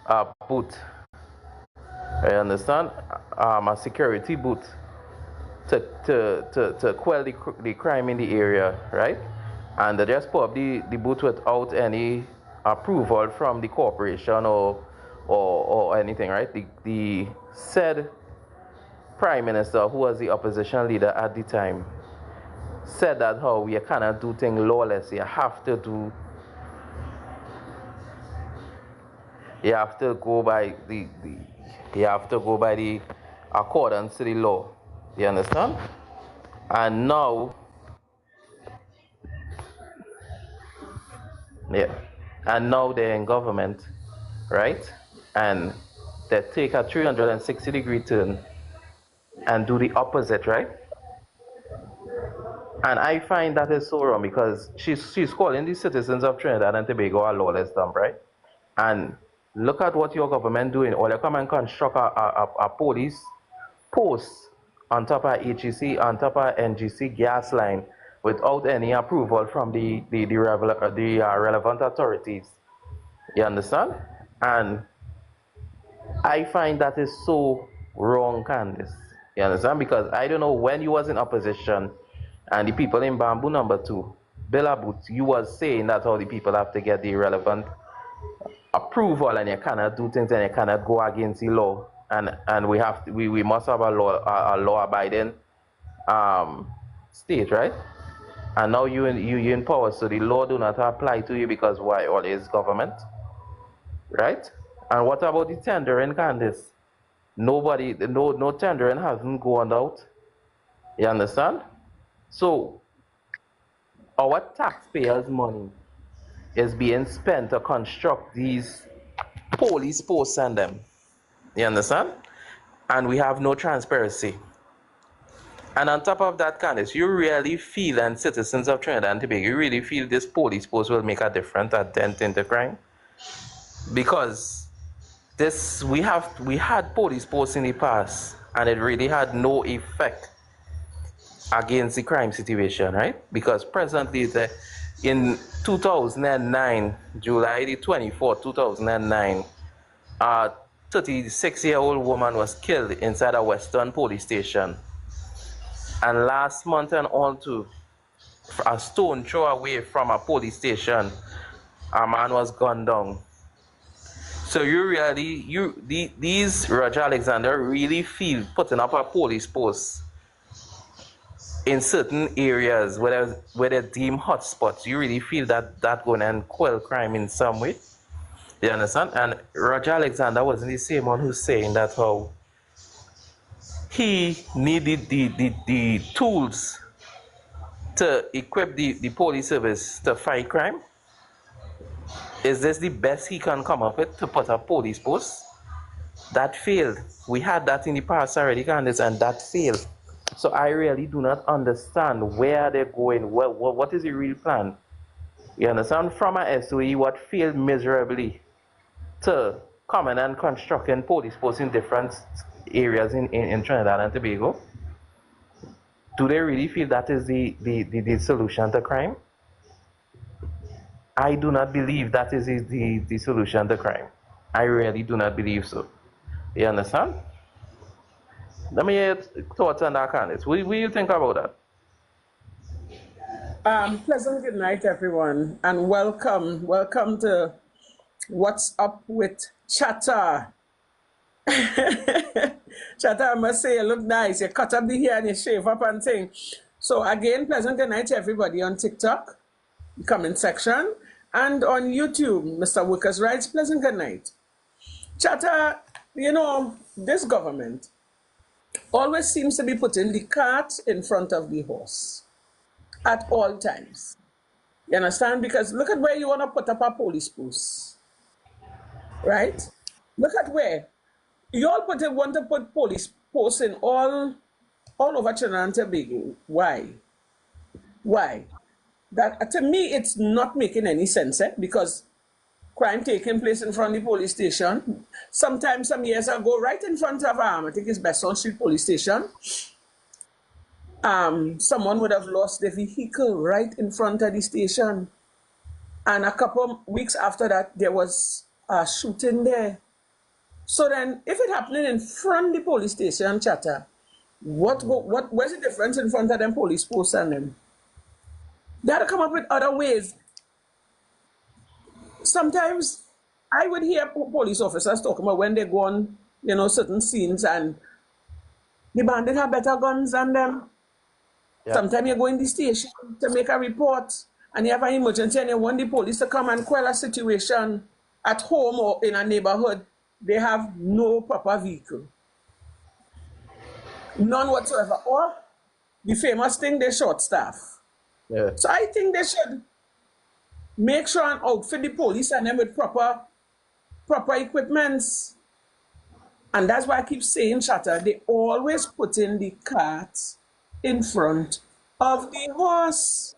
A boot. I understand. A security boot to quell the crime in the area, right? And they just put up the boot without any approval from the corporation or anything, right? The said prime minister, who was the opposition leader at the time, said that how you cannot do things lawless. You have to go by the accordance to the law. You understand? And now, yeah, and now they're in government, right? And they take a 360-degree turn and do the opposite, right? And I find that is so wrong because she's calling the citizens of Trinidad and Tobago a lawless dump, right? And look at what your government doing. Or they come and construct a police post on top of HEC, on top of NGC gas line without any approval from the relevant authorities. You understand? And I find that is so wrong, Candice. You understand? Because I don't know when you was in opposition and the people in Bamboo number 2, Bella Boots, you was saying that all the people have to get the relevant approval and you cannot do things and you cannot go against the law. And we must have a law abiding state, right? And now you in power, so the law do not apply to you because why? All is government, right? And what about the tendering, Candice? No tendering hasn't gone out. You understand? So our taxpayers' money is being spent to construct these police posts and them. You understand? And we have no transparency. And on top of that, Candice, you really feel, and citizens of Trinidad and Tobago, you really feel this police post will make a difference, a dent in the crime? Because we had police posts in the past, and it really had no effect against the crime situation, right? Because presently, in 2009, July the 24th, 2009, a 36-year-old woman was killed inside a Western police station. And last month and on to a stone throw away from a police station, a man was gunned down. So these Roger Alexander really feel putting up a police post in certain areas where they deem hotspots, you really feel that going to quell crime in some way? You understand? And Roger Alexander wasn't the same one who's saying that how he needed the tools to equip the police service to fight crime. Is this the best he can come up with to put a police post? That failed. We had that in the past already, Candice, and that failed. So I really do not understand where they're going. What is the real plan? You understand? From a SOE, what failed miserably to coming and constructing police posts in different areas in Trinidad and Tobago. Do they really feel that is the solution to crime? I do not believe that is the solution to crime. I really do not believe so. You understand? Let me hear your thoughts on that, Candice. What do you think about that? Pleasant good night, everyone, and welcome. Welcome to What's Up with Chatter. Chatter, I must say, you look nice. You cut up the hair and you shave up and thing. So again, pleasant good night to everybody on TikTok, comment section, and on YouTube. Mr. Workers writes, pleasant good night. Chatter, you know, this government always seems to be putting the cart in front of the horse at all times. You understand? Because look at where you want to put up a police post. Right? Look at where. You all want to put police posts in all over Trinidad and Tobago. Why? Why? That to me, it's not making any sense, because crime taking place in front of the police station. Sometimes, some years ago, right in front of, I think it's Besson Street Police Station, someone would have lost their vehicle right in front of the station. And a couple of weeks after that, there was a shooting there. So then, if it happening in front of the police station, Chatter, what's the difference in front of them police posts and them? They had to come up with other ways. Sometimes I would hear police officers talking about when they go on, certain scenes and the bandit have better guns than them. Yeah. Sometimes you go in the station to make a report and you have an emergency and you want the police to come and quell a situation at home or in a neighborhood. They have no proper vehicle. None whatsoever. Or the famous thing, they short staff. Yeah. So I think they should make sure and outfit the police and them with proper equipments. And that's why I keep saying, Chatter, they always put in the cart in front of the horse.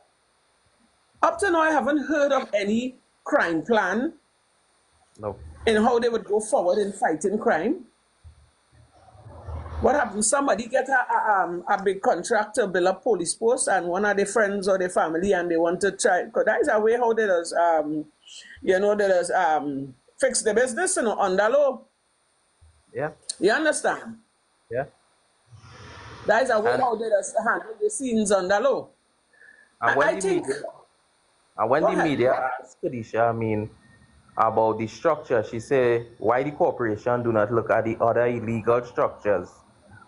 Up to now, I haven't heard of any crime plan No. in how they would go forward in fighting crime. What happens? Somebody get a big contract to build a police post, and one of their friends or their family, and they want to try. Because that is a way how they does, fix the business, under law. Yeah. You understand? Yeah. That is a way how they does handle the scenes under law. And when I think. the media asked Kadisha, about the structure, she said, why the corporation do not look at the other illegal structures?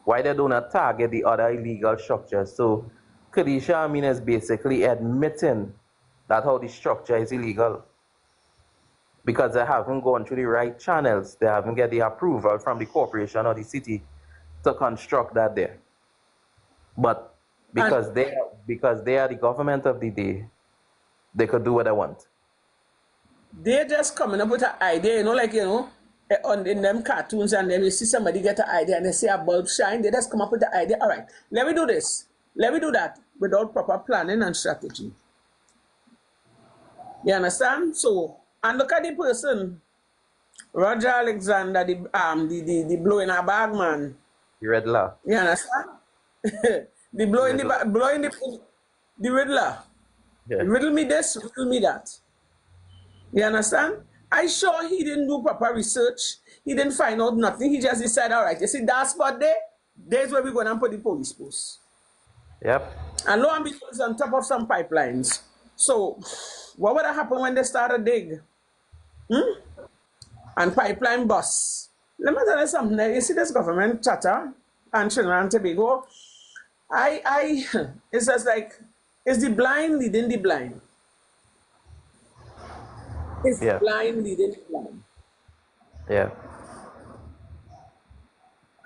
Why they do not target the other illegal structures? So Kadisha, is basically admitting that how the structure is illegal. Because they haven't gone through the right channels. They haven't get the approval from the corporation or the city to construct that there. But because they are the government of the day, they could do what they want. They're just coming up with an idea, in them cartoons, and then you see somebody get an idea and they see a bulb shine, they just come up with the idea. All right, let me do this, let me do that, without proper planning and strategy. You understand? So, and look at the person, Roger Alexander, the blow in a bag man. The Riddler. You understand? The Riddler. Yeah. Riddle me this, riddle me that. You understand? I sure he didn't do proper research. He didn't find out nothing. He just decided, all right, you see that spot there? There's where we're going to put the police post. Yep. And lo and behold, it's on top of some pipelines. So, what would have happened when they started dig? And pipeline bust. Let me tell you something. You see this government Chatter and Trinidad and Tobago? It's just like, it's the blind leading the blind. It's the blind leading the blind. Yeah.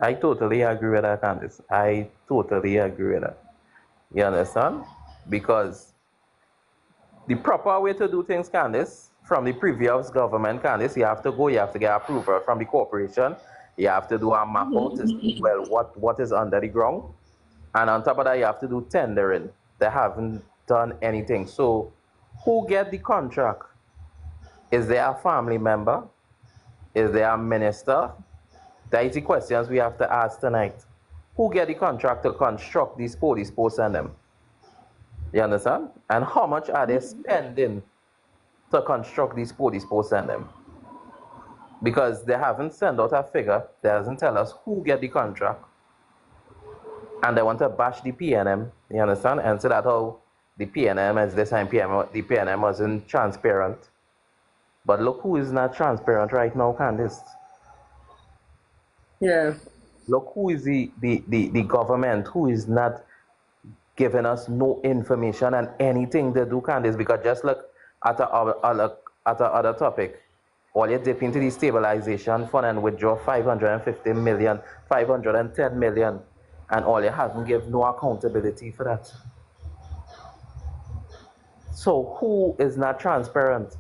I totally agree with that, Candice. I totally agree with that. You understand? Because the proper way to do things, Candice, from the previous government, Candice, you have to get approval from the corporation. You have to do a map out to see, well, what is under the ground. And on top of that, you have to do tendering. They haven't done anything. So who get the contract? Is there a family member? Is there a minister? That is the questions we have to ask tonight. Who get the contract to construct these police posts and them? You understand? And how much are they spending to construct these police posts and them? Because they haven't sent out a figure. They hasn't tell us who get the contract. And they want to bash the PNM, you understand? And so that how the PNM is this time the PNM wasn't transparent. But look who is not transparent right now, Candice. Yeah. Look who is the government who is not giving us no information and anything to do, Candice, because just look at other topic. All you dip into the stabilization fund and withdraw 550 million, 510 million, and all you haven't give no accountability for that. So who is not transparent?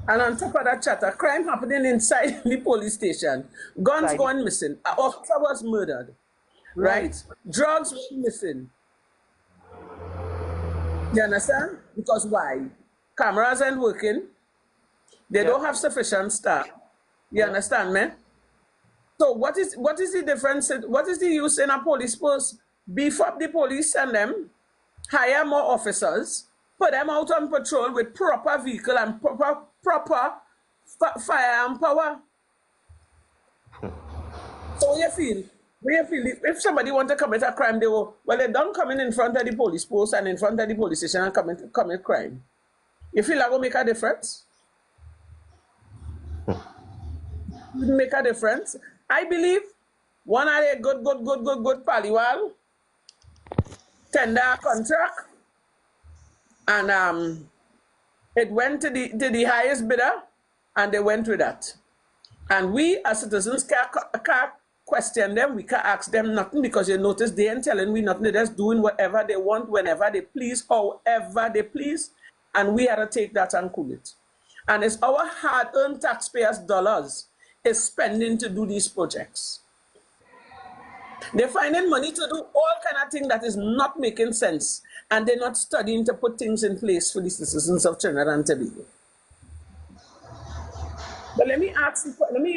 And on top of that Chatter, crime happening inside the police station. Guns gone missing. An officer was murdered. Right? Drugs were missing. You understand? Because why? Cameras aren't working. They Yeah. don't have sufficient staff. You understand me? So what is the difference? What is the use in a police post? Beef up the police and them, hire more officers, put them out on patrol with proper vehicle and proper firearm power. So what you feel? What you feel? If somebody want to commit a crime, they don't come in front of the police post and in front of the police station and commit crime. You feel that will make a difference? Make a difference. I believe one of the good Paliwal tender a contract, and it went to the highest bidder, and they went with that. And we as citizens can't question them. We can't ask them nothing, because you notice they ain't telling we nothing. They're just doing whatever they want, whenever they please, however they please, and we had to take that and cool it. And it's our hard-earned taxpayers' dollars is spending to do these projects. They're finding money to do all kind of things that is not making sense, and they're not studying to put things in place for the citizens of Trinidad and Tobago. But let me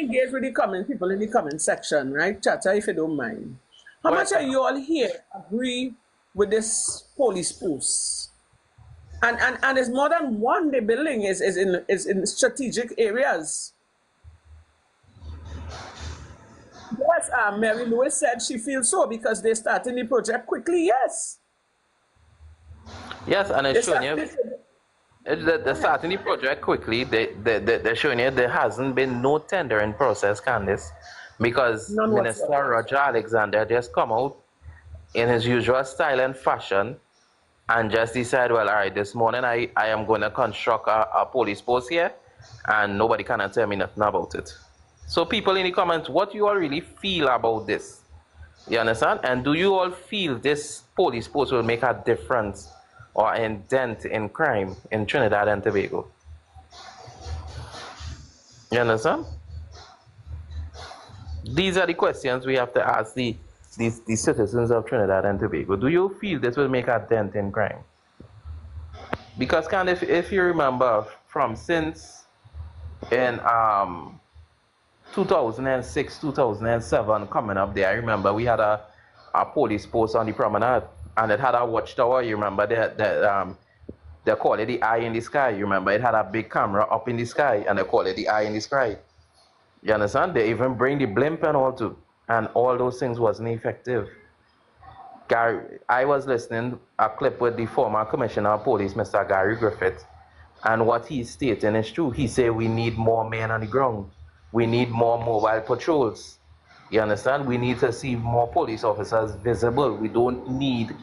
engage with the people in the comment section, right, Chacha, if you don't mind. How much are you all here agree with this police post? And it's more than one. The building is in strategic areas. Yes, Mary Lewis said she feels so because they're starting the project quickly. Yes. Yes, and it's showing you they're starting the project quickly. They're showing you there hasn't been no tendering process, Candice, because Minister Roger Alexander just come out in his usual style and fashion and just decide, well, all right, this morning I am going to construct a police post here, and nobody can tell me nothing about it. So people in the comments, what you all really feel about this? You understand? And do you all feel this police post will make a difference or a dent in crime in Trinidad and Tobago? You understand? These are the questions we have to ask the citizens of Trinidad and Tobago. Do you feel this will make a dent in crime? Because if you remember from since in 2006, 2007 coming up there, I remember we had a police post on the promenade, and it had a watchtower. You remember they call it the eye in the sky. You remember it had a big camera up in the sky, and they call it the eye in the sky. You understand? They even bring the blimp and all too, and all those things wasn't effective. I was listening a clip with the former Commissioner of Police, Mr. Gary Griffith, and what he's stating is true. He said we need more men on the ground. We need more mobile patrols. You understand? We need to see more police officers visible. We don't need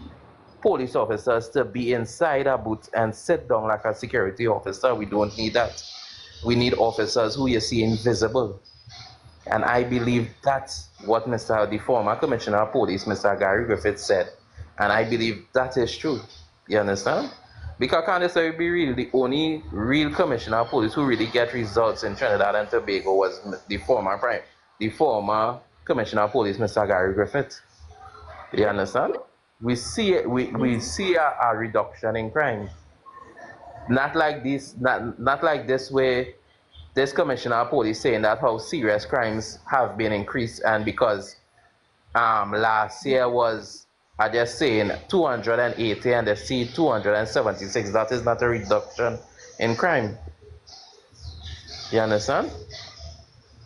police officers to be inside a booth and sit down like a security officer. We don't need that. We need officers who you see invisible. And I believe that's what the former Commissioner of Police, Mr. Gary Griffith, said. And I believe that is true. You understand? Because Candice will be real, the only real Commissioner of Police who really get results in Trinidad and Tobago was the former Commissioner of Police, Mr. Gary Griffith. You understand? We see a reduction in crime. Not like this way. This Commissioner of Police saying that how serious crimes have been increased, and because last year was, I just saying 280 and they see 276, that is not a reduction in crime. You understand?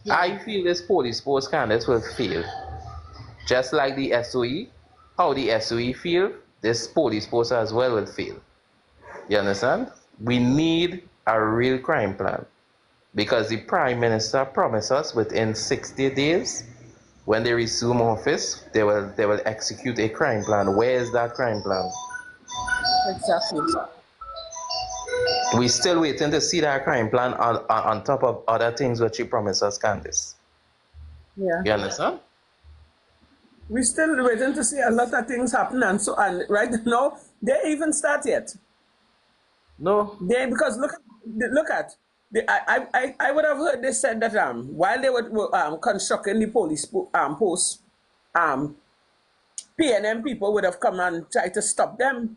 Yeah. I feel this police post, Candice, will fail. Just like the SOE, how the SOE feel, this police post as well will fail. You understand? We need a real crime plan. Because the Prime Minister promised us within 60 days, when they resume office, they will execute a crime plan. Where is that crime plan? Exactly. We're still waiting to see that crime plan on top of other things which he promised us, Candice. Yeah. You understand? We're still waiting to see a lot of things happen, and right now they even start yet. No. Because look at. I would have heard they said that while they were constructing the police post, PNM people would have come and tried to stop them.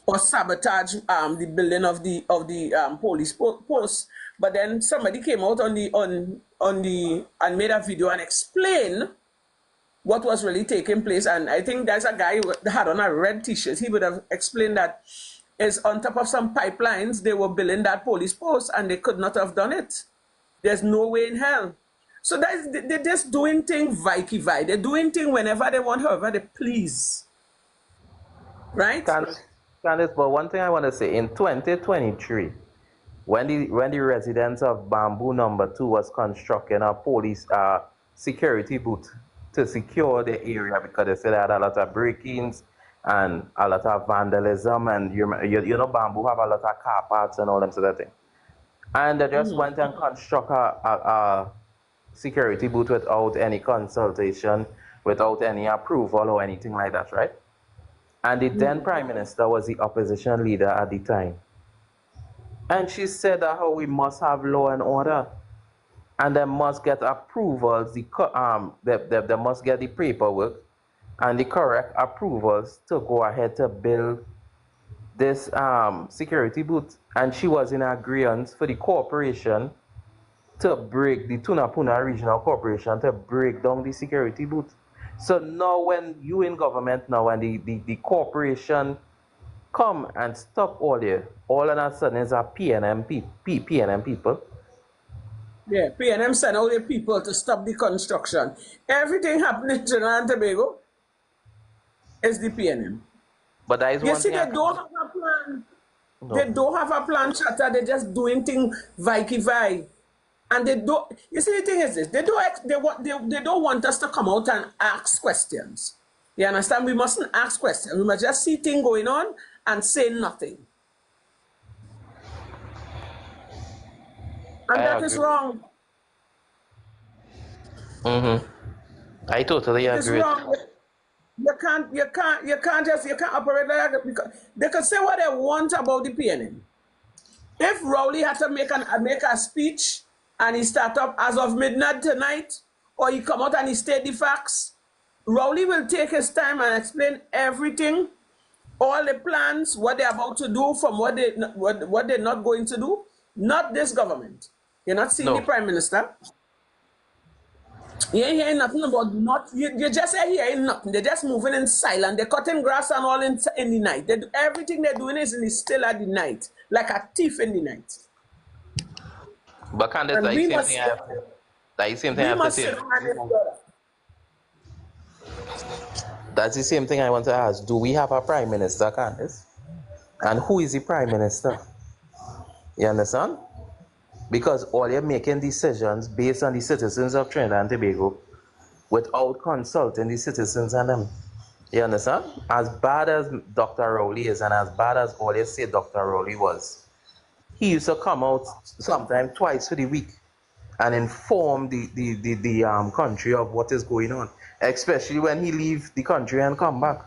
or sabotage the building of the police post. But then somebody came out on the and made a video and explained what was really taking place. And I think there's a guy who had on a red t-shirt. He would have explained that is on top of some pipelines, they were building that police post and they could not have done it. There's no way in hell. So they're just doing things vi. They're doing things whenever they want, however they please. Right? Candice, but one thing I want to say, in 2023, when the residents of Bamboo Number 2 was constructing a police security booth to secure the area because they said they had a lot of break-ins and a lot of vandalism, and you know Bamboo have a lot of car parks and all them sort of thing. And they just went and construct a security booth without any consultation, without any approval or anything like that, right? And the then Prime Minister was the opposition leader at the time. And she said that how we must have law and order. And they must get approvals, they must get the paperwork and the correct approvals to go ahead to build this security booth. And she was in agreement for the corporation to break, the Tunapuna Regional Corporation, to break down the security booth. So now when you in government now and the corporation come and stop all of a sudden it's a PNM people. Yeah, PNM send all the people to stop the construction. Everything happening in Trinidad and Tobago is the PNM. But that is You one see, thing. they don't have a plan. No. They don't have a plan, Chatter. They're just doing things vi. And they don't. You see, the thing is this: they don't want us to come out and ask questions. You understand? We mustn't ask questions. We must just see things going on and say nothing. And that is wrong. I totally It's agree. wrong. You can't operate like that because they can say what they want about the PNM. If Rowley had to make a speech and he start up as of midnight tonight, or he come out and he state the facts, Rowley will take his time and explain everything, all the plans, what they're about to do, from what they're not going to do. Not this government. You're not seeing the Prime Minister. You ain't hearing nothing about you just hearing nothing. They're just moving in silence. They're cutting grass and all in the night. Everything they're doing is in the still at the night, like a thief in the night. But Candice, that same thing I have to say. That's the same thing I want to ask. Do we have a Prime Minister, Candice? And who is the Prime Minister? You understand? Because all you're making decisions based on the citizens of Trinidad and Tobago without consulting the citizens and them. You understand? As bad as Dr. Rowley is and as bad as all you say Dr. Rowley was, he used to come out sometimes twice for the week and inform the country of what is going on, especially when he leave the country and come back.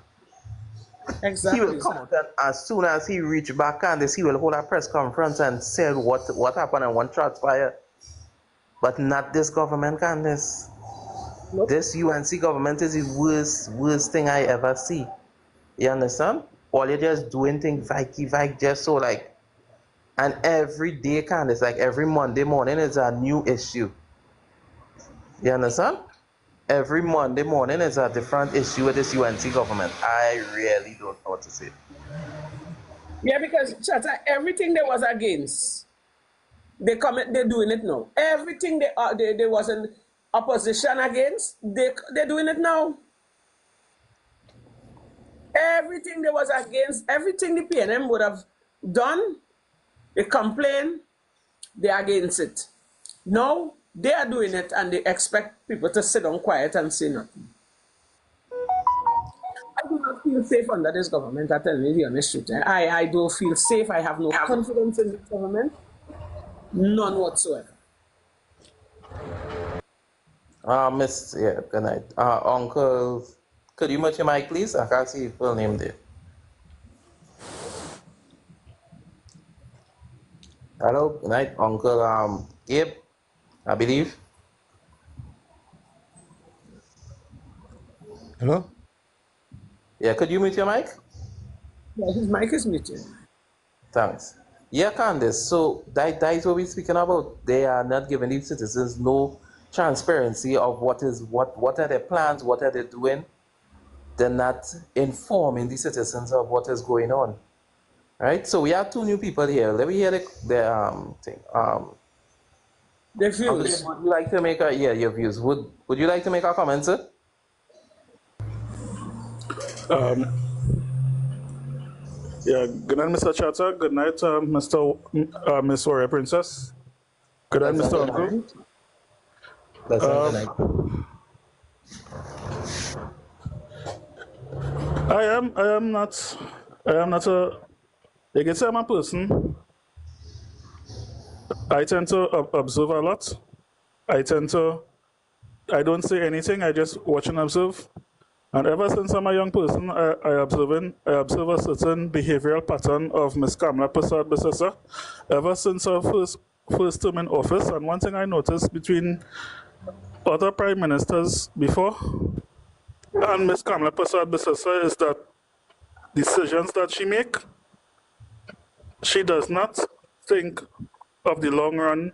Exactly. He will come out and as soon as he reach back Candice, he will hold a press conference and say what happened and what transpired. But not this government, Candice. Nope. This UNC government is the worst thing I ever see. You understand? All you're just doing things vague, just so like, and every day, Candice, like every Monday morning is a new issue. You understand? Every Monday morning is a different issue with this UNC government. I really don't know what to say. Yeah, because Chatter, everything they was against, they're doing it now. Everything they was in opposition against, they're doing it now. Everything they was against, everything the PNM would have done, they complain, they're against it. Now, they are doing it and they expect people to sit down quiet and say nothing. I do not feel safe under this government, I tell you the honest truth. I don't feel safe. I have no confidence in this government. None whatsoever. Miss, yeah, good night. Uncle, could you mute your mic, please? I can't see your full name there. Hello, good night, Uncle Gabe, I believe. Hello? Yeah, could you mute your mic? Yeah, his mic is muted. Thanks. Yeah, Candice. So that is what we're speaking about. They are not giving these citizens no transparency of what are their plans, what are they doing. They're not informing the citizens of what is going on. Right? So we have two new people here. Let me hear the thing. The Uncle views. Dave, would you like to make your views? Would you like to make a comment, sir? Yeah, good night, Mr. Chatter. Good night, Miss Warrior Princess. Good night, Pleasant Mr. good night. Uncle. Pleasant good night. I am not a, you can say I'm a person. I tend to observe a lot. I don't say anything, I just watch and observe. And ever since I'm a young person, I observe a certain behavioral pattern of Ms. Kamala Persad-Bissessar ever since her first term in office. And one thing I noticed between other prime ministers before and Ms. Kamala Persad-Bissessar is that decisions that she make, she does not think of the long run,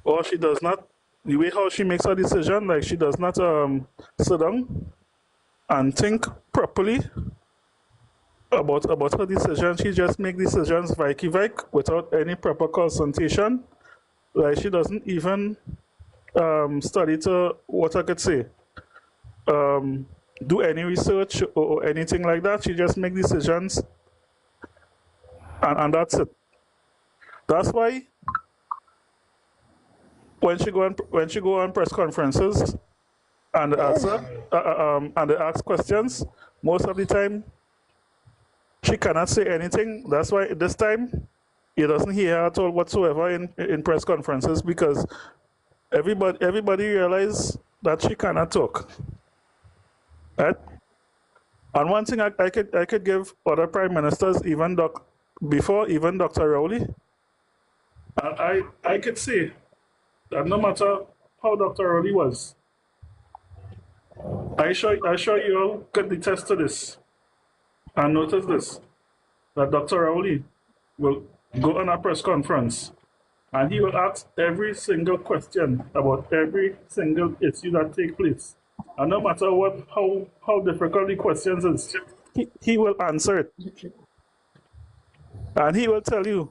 or she does not, the way how she makes her decision, like she does not sit down and think properly about her decision. She just make decisions vike without any proper consultation. Like she doesn't even study to, what I could say, do any research or anything like that. She just make decisions, and that's it. That's why when she go on press conferences and they ask questions, most of the time she cannot say anything. That's why this time he doesn't hear her at all whatsoever in press conferences, because everybody realize that she cannot talk. Right? And one thing I could give other prime ministers, even Dr. Rowley, I could say that no matter how Dr. Rowley was, I sure you all could attest to this and notice this, that Dr. Rowley will go on a press conference and he will ask every single question about every single issue that take place. And no matter how difficult the questions is, he will answer it. And he will tell you,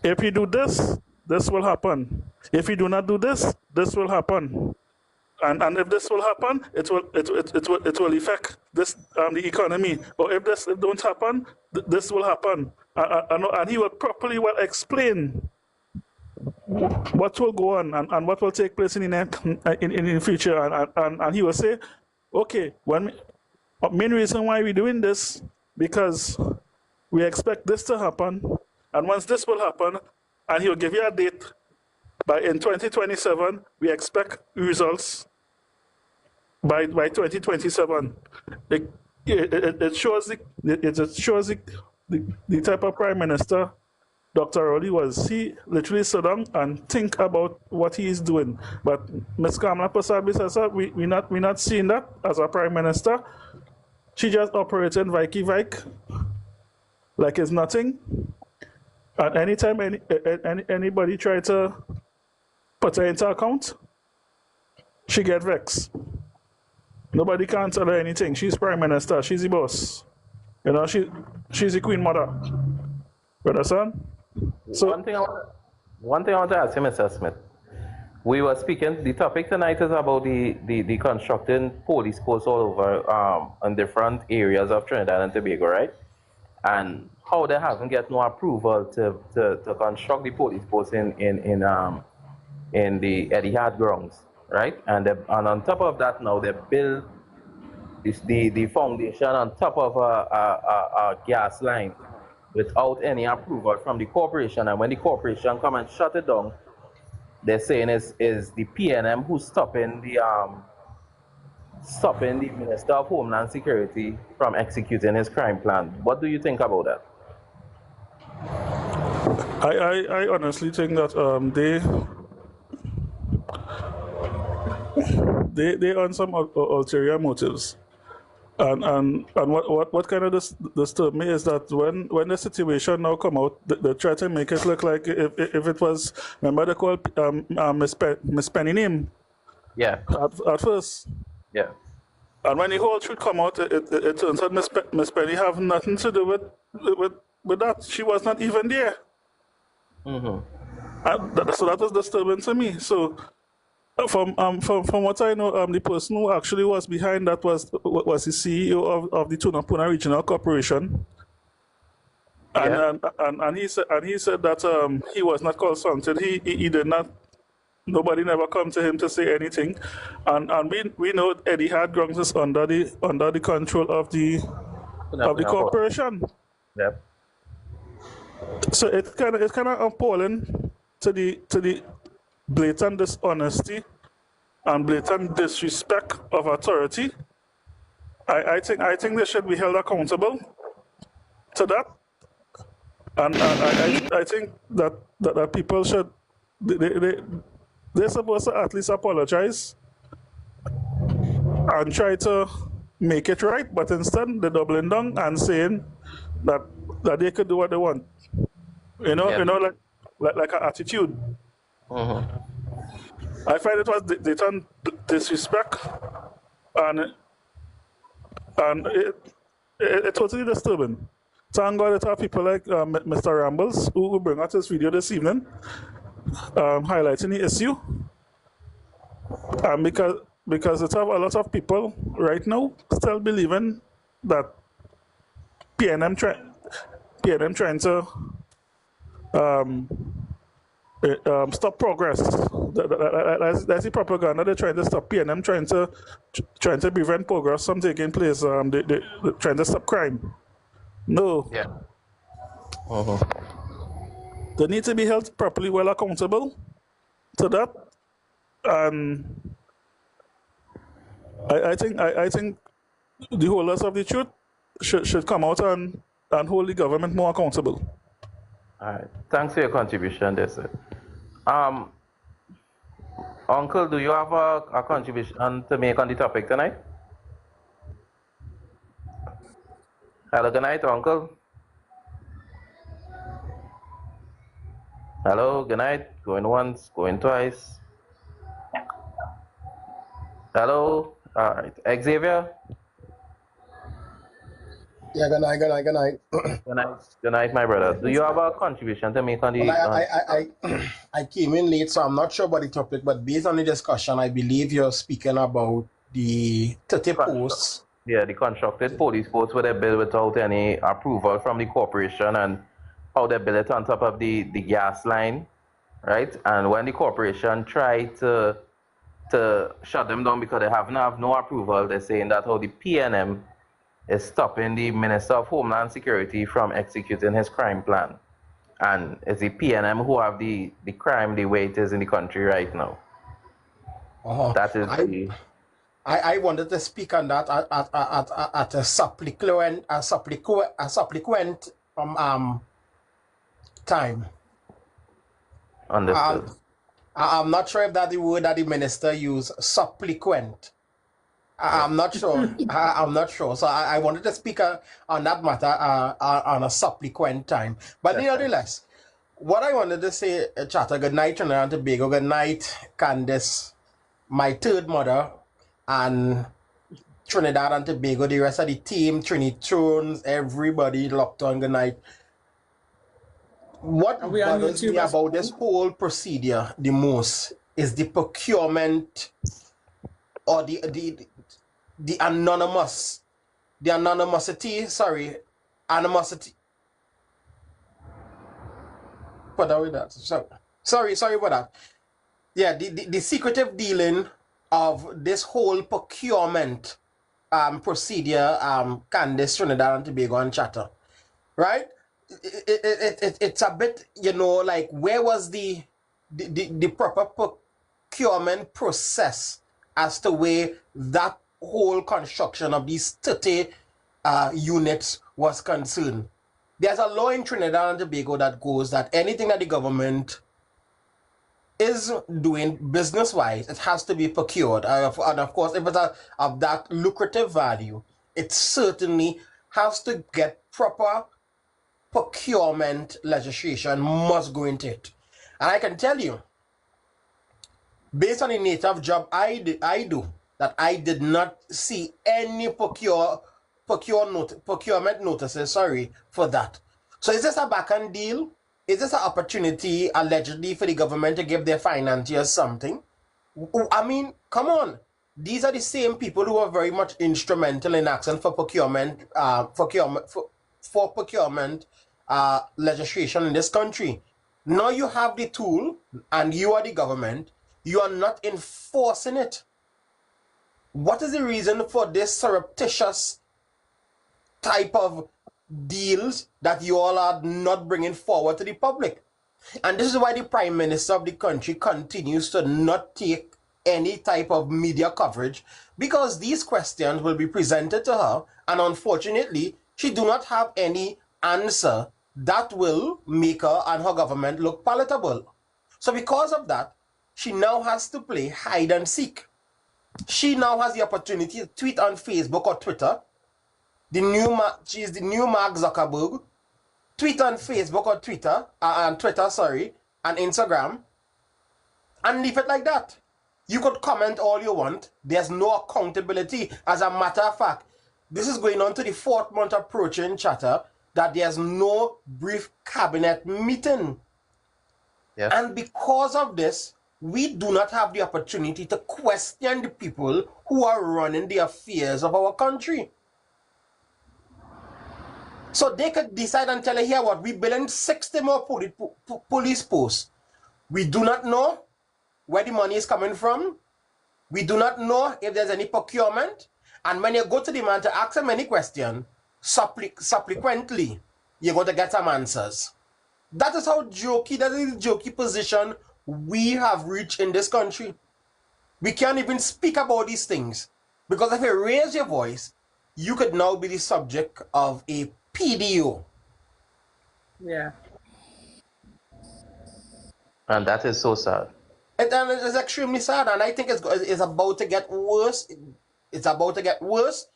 if you do this, this will happen. If you do not do this, this will happen. And if this will happen, it will affect this the economy. Or if this don't happen, this will happen. And he will properly explain what will go on and what will take place in the future. And he will say, okay, main reason why we're doing this, because we expect this to happen, and once this will happen, and he'll give you a date, in 2027, we expect results by 2027. It shows the type of prime minister Dr. Rowley was. He literally sit down and think about what he is doing. But Ms. Kamala Persad-Bissessar, we're not seeing that as a prime minister. She just operating vike like it's nothing. And anytime anybody try to put her into account, she get vexed. Nobody can tell her anything. She's prime minister. She's the boss. You know, she's the queen mother. You understand? So one thing I want to ask you, Mr. Smith. We were speaking. The topic tonight is about the constructing police posts all over in different areas of Trinidad and Tobago, right? And how they haven't get no approval to construct the police posts in the Etihad grounds, right? And on top of that, now they build the foundation on top of a gas line without any approval from the corporation. And when the corporation come and shut it down, they're saying is the PNM who's stopping the Minister of Homeland Security from executing his crime plan. What do you think about that? I honestly think that they on some ulterior motives. And what kind of disturbed me is that when the situation now come out, they try to make it look like if it was, remember they called Miss Penny name Yeah. at first. Yeah. And when the whole truth come out, it turns out Miss Penny have nothing to do with that. She was not even there. So that was disturbing to me. So from what I know, the person who actually was behind that was the CEO of the Tunapuna Regional Corporation. And he said that he was not consulted. He did not. Nobody never come to him to say anything, and we know Eddie had grounds under the control of the corporation. Yep. So it's kind of appalling to the blatant dishonesty and blatant disrespect of authority. I think they should be held accountable to that, and I think that people should they're supposed to at least apologize and try to make it right, but instead they're doubling down and saying that they could do what they want. You know, like an attitude. I find it was blatant disrespect, and it totally disturbing. Thank God that have people like Mr. Rambles who bring out this video this evening, highlighting the issue, because it have a lot of people right now still believing that PNM trying to stop progress. That's the propaganda. They're trying to stop PNM, trying to prevent progress from taking place. They're trying to stop crime. No. Yeah. They need to be held properly well accountable to that. And I think the holders of the truth should come out and hold the government more accountable. All right. Thanks for your contribution there, sir. Uncle, do you have a contribution to make on the topic tonight? Hello, good night, Uncle. Hello, good night. Going once, going twice. Hello. All right. Xavier? Yeah, good night. Good night, my brother. Do you have a contribution to make on the... I came in late, so I'm not sure about the topic, but based on the discussion, I believe you're speaking about the 30 posts. Yeah, the constructed police posts where they built without any approval from the corporation, and how they built it on top of the gas line, right? And when the corporation tried to shut them down because they have no approval, they're saying that how the PNM is stopping the Minister of Homeland Security from executing his crime plan. And it's the PNM who have the crime the way it is in the country right now. That is I wanted to speak on that at a subsequent time. Understood. I'm not sure if that's the word that the minister used, subsequent. I'm not sure. I'm not sure. So I wanted to speak on that matter on a subsequent time. But nevertheless, what I wanted to say, Chatter, good night, Trinidad and Tobago, good night, Candice, my third mother, and Trinidad and Tobago, the rest of the team, Trinitrunes, everybody locked on, good night. What bothers me about this whole procedure the most is the procurement or the animosity. What are we that? Sorry about that. Yeah, the secretive dealing of this whole procurement procedure, Candice, Trinidad and Tobago and Chatter, right? It's a bit, like, where was the proper procurement process as to where that whole construction of these 30 units was concerned? There's a law in Trinidad and Tobago that goes that anything that the government is doing business-wise, it has to be procured. And of course, if it's of that lucrative value, it certainly has to get proper procurement legislation must go into it. And I can tell you, based on the nature of job I do, that I did not see any procurement notices, for that. So is this a backhand deal? Is this an opportunity, allegedly, for the government to give their financiers something? I mean, come on. These are the same people who are very much instrumental in action for procurement legislation in this country. Now you have the tool and you are the government. You are not enforcing it. What is the reason for this surreptitious type of deals that you all are not bringing forward to the public? And this is why the Prime Minister of the country continues to not take any type of media coverage, because these questions will be presented to her, and unfortunately, she do not have any answer that will make her and her government look palatable. So because of that, she now has to play hide and seek. She now has the opportunity to tweet on Facebook or Twitter. She is the new Mark Zuckerberg. Tweet on Facebook or Twitter, and Instagram, and leave it like that. You could comment all you want. There's no accountability. As a matter of fact, this is going on to the 4th month approaching chatter that there's no brief cabinet meeting. Yes. And because of this, we do not have the opportunity to question the people who are running the affairs of our country. So they could decide and tell you, here what, we building 60 more police posts. We do not know where the money is coming from. We do not know if there's any procurement. And when you go to the man to ask him any question, subsequently, you're going to get some answers. That is how jokey, that is the jokey position we have reached in this country. We can't even speak about these things. Because if you raise your voice, you could now be the subject of a PDO. Yeah. And that is so sad. It is extremely sad, and I think it's about to get worse. It's about to get worse.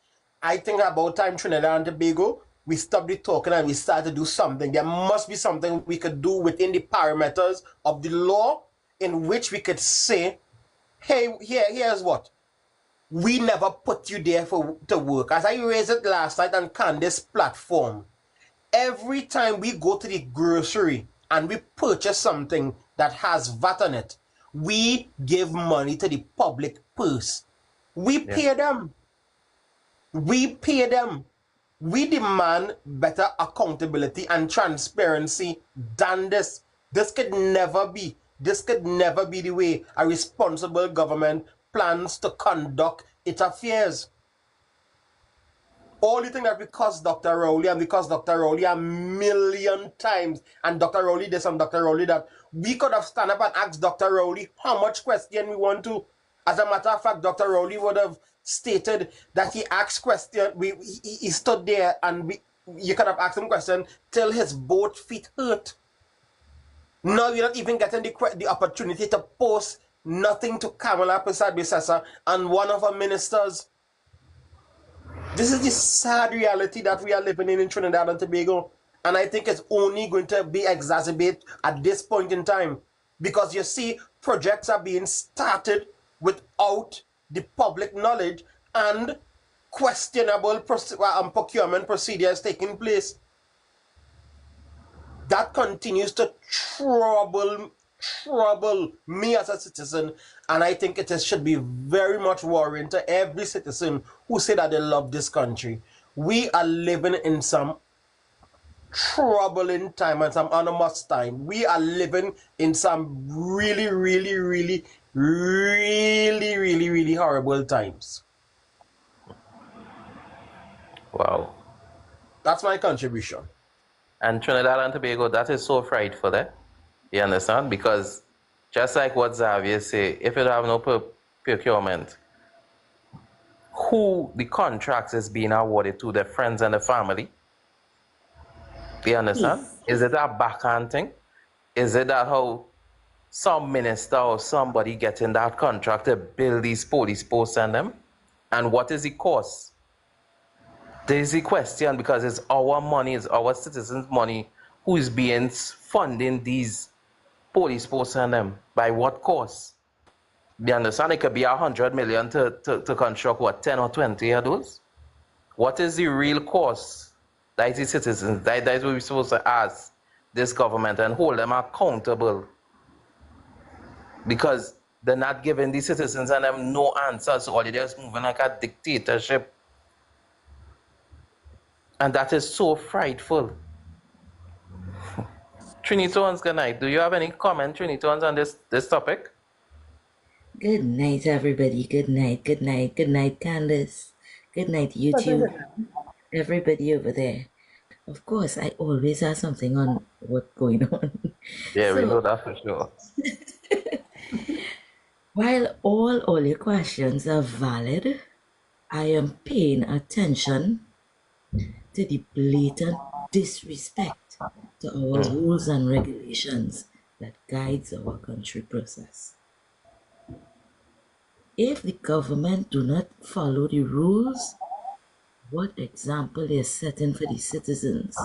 I think about time Trinidad and Tobago, we stopped the talking and we start to do something. There must be something we could do within the parameters of the law in which we could say, hey, here's what. We never put you there to work. As I raised it last night on Candace's platform, every time we go to the grocery and we purchase something that has VAT on it, we give money to the public purse. We pay them. We pay them. We demand better accountability and transparency than this. This could never be the way a responsible government plans to conduct its affairs. All you think that because Dr. Rowley and because Dr. Rowley a million times and Dr. Rowley this and Dr. Rowley that, we could have stand up and asked Dr. Rowley how much question we want to. As a matter of fact, Dr. Rowley would have stated that he asked question, he stood there and you could have asked him question till his both feet hurt. Now you're not even getting the opportunity to post nothing to Kamala Persad-Bissessar and one of our ministers. This is the sad reality that we are living in Trinidad and Tobago. And I think it's only going to be exacerbated at this point in time. Because you see, projects are being started without the public knowledge and questionable procurement procedures taking place. That continues to trouble me as a citizen, and I think should be very much worrying to every citizen who say that they love this country. We are living in some troubling time and some anomalous time. We are living in some really horrible times. Wow. That's my contribution. And Trinidad and Tobago, that is so frightful there. You understand? Because just like what Xavier say, if you have no procurement, who the contracts is being awarded to, the friends and the family? You understand? Yes. Is it a backhand thing? Is it that how some minister or somebody getting that contract to build these police posts and them? And what is the cost? There's the question because it's our money, it's our citizens' money who is being funding these police posts and them. By what cost? Do you understand? It could be 100 million to construct what, 10 or 20 of those? What is the real cost? That is the citizens. That is what we're supposed to ask this government and hold them accountable. Because they're not giving the citizens and them no answers. So all they're just moving like a dictatorship. And that is so frightful. Trinitons, good night. Do you have any comment, Trinitons, on this topic? Good night, everybody. Good night. Good night. Good night, Candace. Good night, YouTube. Everybody over there. Of course, I always have something on what's going on. Yeah, we know that for sure. While all your questions are valid, I am paying attention to the blatant disrespect to our rules and regulations that guides our country process. If the government do not follow the rules, what example they are setting for the citizens?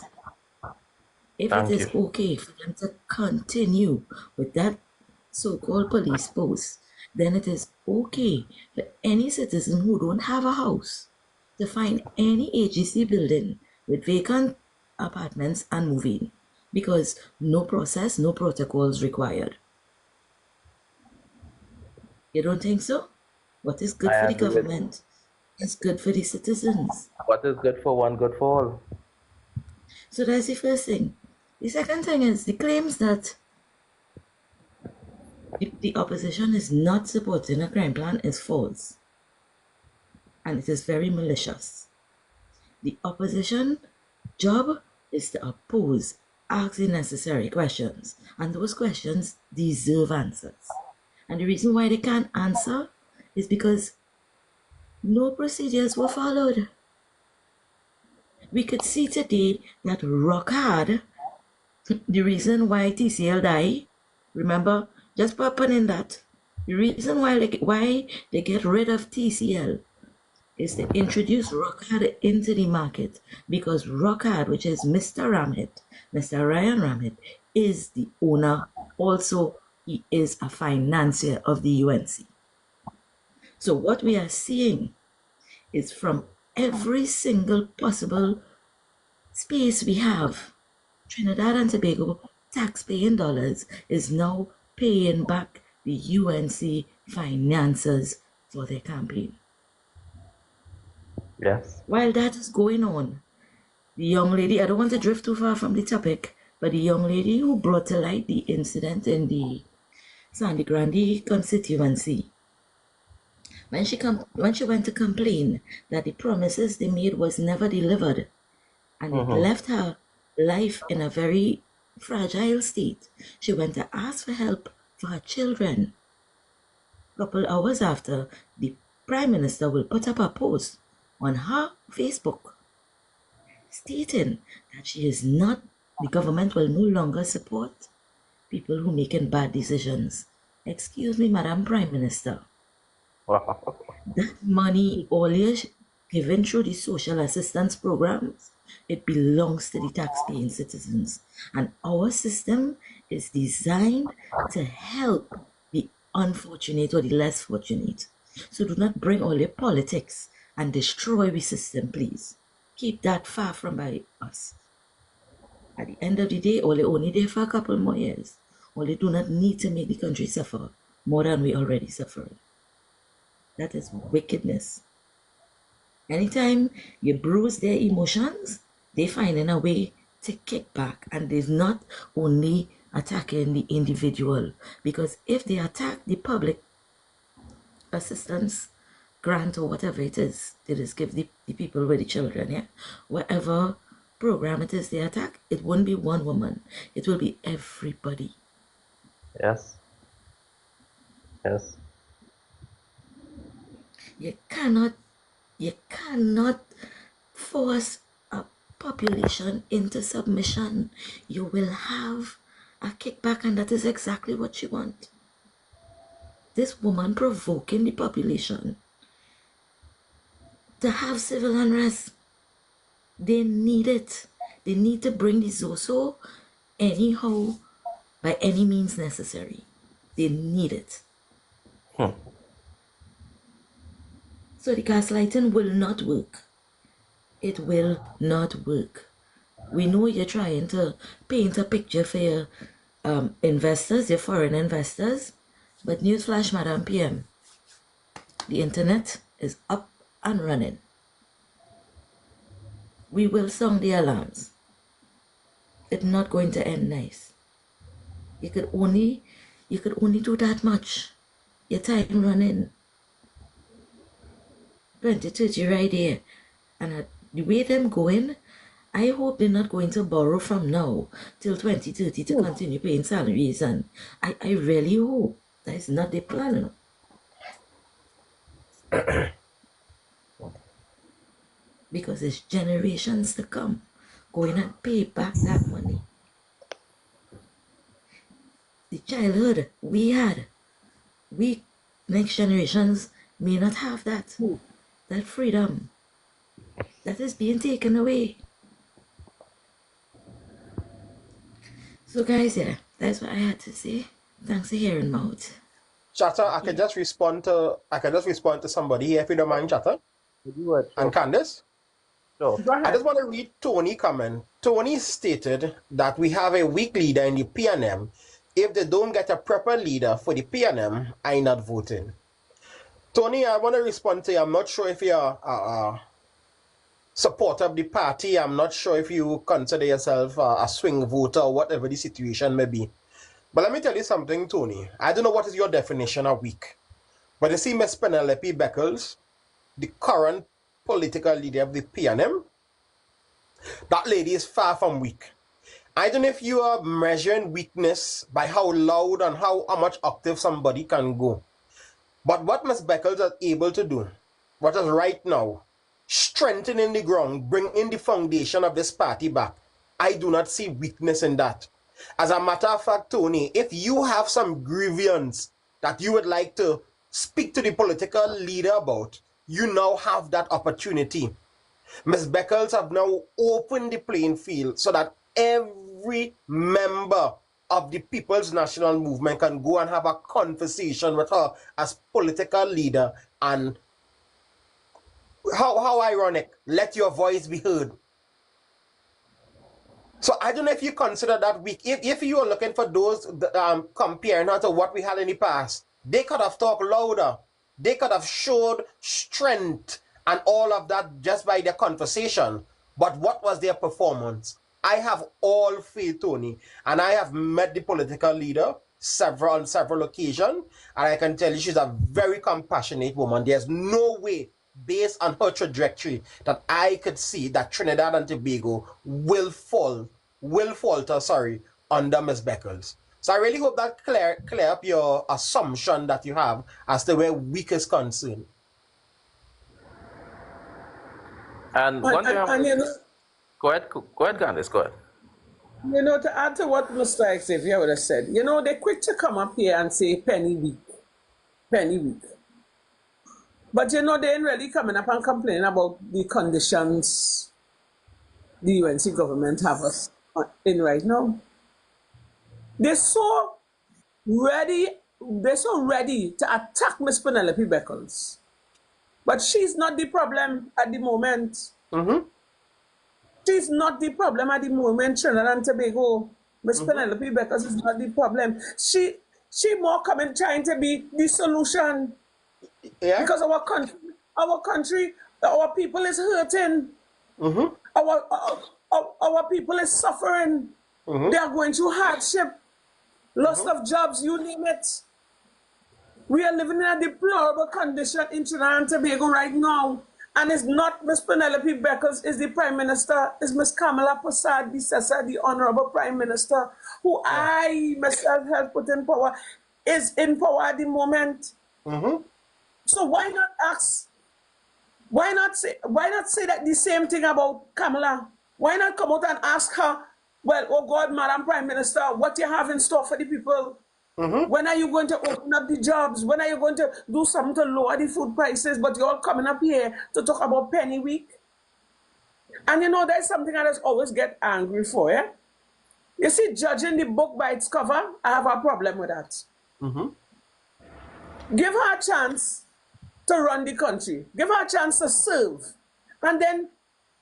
If it is okay for them to continue with that so-called police post, then it is okay for any citizen who don't have a house to find any AGC building with vacant apartments and move in, because no process, no protocols required. You don't think so? What is good for the government is good for the citizens. What is good for one, good for all. So that's the first thing. The second thing is the claims that the opposition is not supporting a crime plan is false. And it is very malicious. The opposition job is to oppose, ask the necessary questions, and those questions deserve answers. And the reason why they can't answer is because no procedures were followed. We could see today that rock hard, the reason why TCL died, remember, just popping in that, the reason why they get rid of TCL is to introduce Rockhard into the market, because Rockhard, which is Mr. Ramit, Mr. Ryan Ramit, is the owner. Also, he is a financier of the UNC. So what we are seeing is from every single possible space we have, Trinidad and Tobago tax-paying dollars is now paying back the UNC financiers for their campaign. Yes. While that is going on, the young lady, I don't want to drift too far from the topic, but the young lady who brought to light the incident in the Sandy Grande constituency, when she went to complain that the promises they made was never delivered, and it left her life in a very fragile state, she went to ask for help for her children. A couple hours after, the Prime Minister will put up a post on her Facebook stating that the government will no longer support people who making bad decisions. Excuse me, Madam Prime Minister. Wow. That money always given through the social assistance programs, it belongs to the tax-paying citizens. And our system is designed to help the unfortunate or the less fortunate. So do not bring all your politics and destroy the system, please. Keep that far from by us. At the end of the day, all only there for a couple more years. All they do not need to make the country suffer more than we already suffering. That is wickedness. Anytime you bruise their emotions, they find a way to kick back, and they're not only attacking the individual, because if they attack the public assistance grant or whatever it is, they just give the people with the children, yeah, whatever program it is they attack, it won't be one woman, it will be everybody. Yes. Yes. You cannot force a population into submission. You will have a kickback, and that is exactly what you want. This woman provoking the population to have civil unrest. They need it. They need to bring the Zoso anyhow, by any means necessary. They need it. So the gaslighting will not work. It will not work. We know you're trying to paint a picture for your investors, your foreign investors, but newsflash, Madam PM, the internet is up and running. We will sound the alarms. It's not going to end nice. You could only do that much. Your time running. 2030 right here. And the way them going, I hope they're not going to borrow from now till 2030 to continue paying salaries. And I really hope that is not the plan. Because it's generations to come going and pay back that money. The childhood we had, we next generations may not have that freedom that is being taken away. So guys, yeah, that's what I had to say. Thanks for hearing me out. Chatter, I can just respond to somebody here if you don't mind, Chatter. And Candice. Go ahead. I just want to read Tony comment. Tony stated that we have a weak leader in the PNM. If they don't get a proper leader for the PNM, I'm not voting. Tony, I want to respond to you. I'm not sure if you're a supporter of the party. I'm not sure if you consider yourself a swing voter or whatever the situation may be. But let me tell you something, Tony. I don't know what is your definition of weak. But you see Ms. Penelope Beckles, the current political leader of the PNM, that lady is far from weak. I don't know if you are measuring weakness by how loud and how much octave somebody can go. But what Ms. Beckles is able to do, what is right now, strengthening the ground, bringing the foundation of this party back, I do not see weakness in that. As a matter of fact, Tony, if you have some grievance that you would like to speak to the political leader about, you now have that opportunity. Ms. Beckles have now opened the playing field so that every member of the People's National Movement can go and have a conversation with her as political leader. And how ironic, let your voice be heard. So I don't know if you consider that weak. If you are looking for those comparing her to what we had in the past, they could have talked louder. They could have showed strength and all of that just by their conversation. But what was their performance? I have all faith, Tony, and I have met the political leader on several occasions, and I can tell you she's a very compassionate woman. There's no way, based on her trajectory, that I could see that Trinidad and Tobago will falter, under Ms. Beckles. So I really hope that clear up your assumption that you have as to where weak is concerned. And one thing, go ahead, Candice, go ahead. You know, to add to what Mr. Xavier would have said, you know, they're quick to come up here and say penny weak. But, you know, they ain't really coming up and complaining about the conditions the UNC government have us in right now. They're so ready to attack Miss Penelope Beckles. But she's not the problem at the moment. Mm-hmm. She's not the problem at the moment, Trinidad and Tobago. Miss Penelope Beckles is not the problem. She more coming trying to be the solution. Yeah. Because our country, our people is hurting. Mm-hmm. Our people is suffering. Mm-hmm. They are going through hardship, loss of jobs, you name it. We are living in a deplorable condition in Trinidad and Tobago right now. And it's not Miss Penelope Beckles, it's the Prime Minister, it's Miss Kamala Persad, the Honorable Prime Minister, who I myself have put in power, is in power at the moment. Mm-hmm. So why not ask? Why not say that the same thing about Kamala? Why not come out and ask her, well, oh God, Madam Prime Minister, what you have in store for the people? Mm-hmm. When are you going to open up the jobs? When are you going to do something to lower the food prices? But you're all coming up here to talk about penny week. And you know, there's something I just always get angry for, yeah? You see, judging the book by its cover, I have a problem with that. Give her a chance to run the country. Give her a chance to serve. And then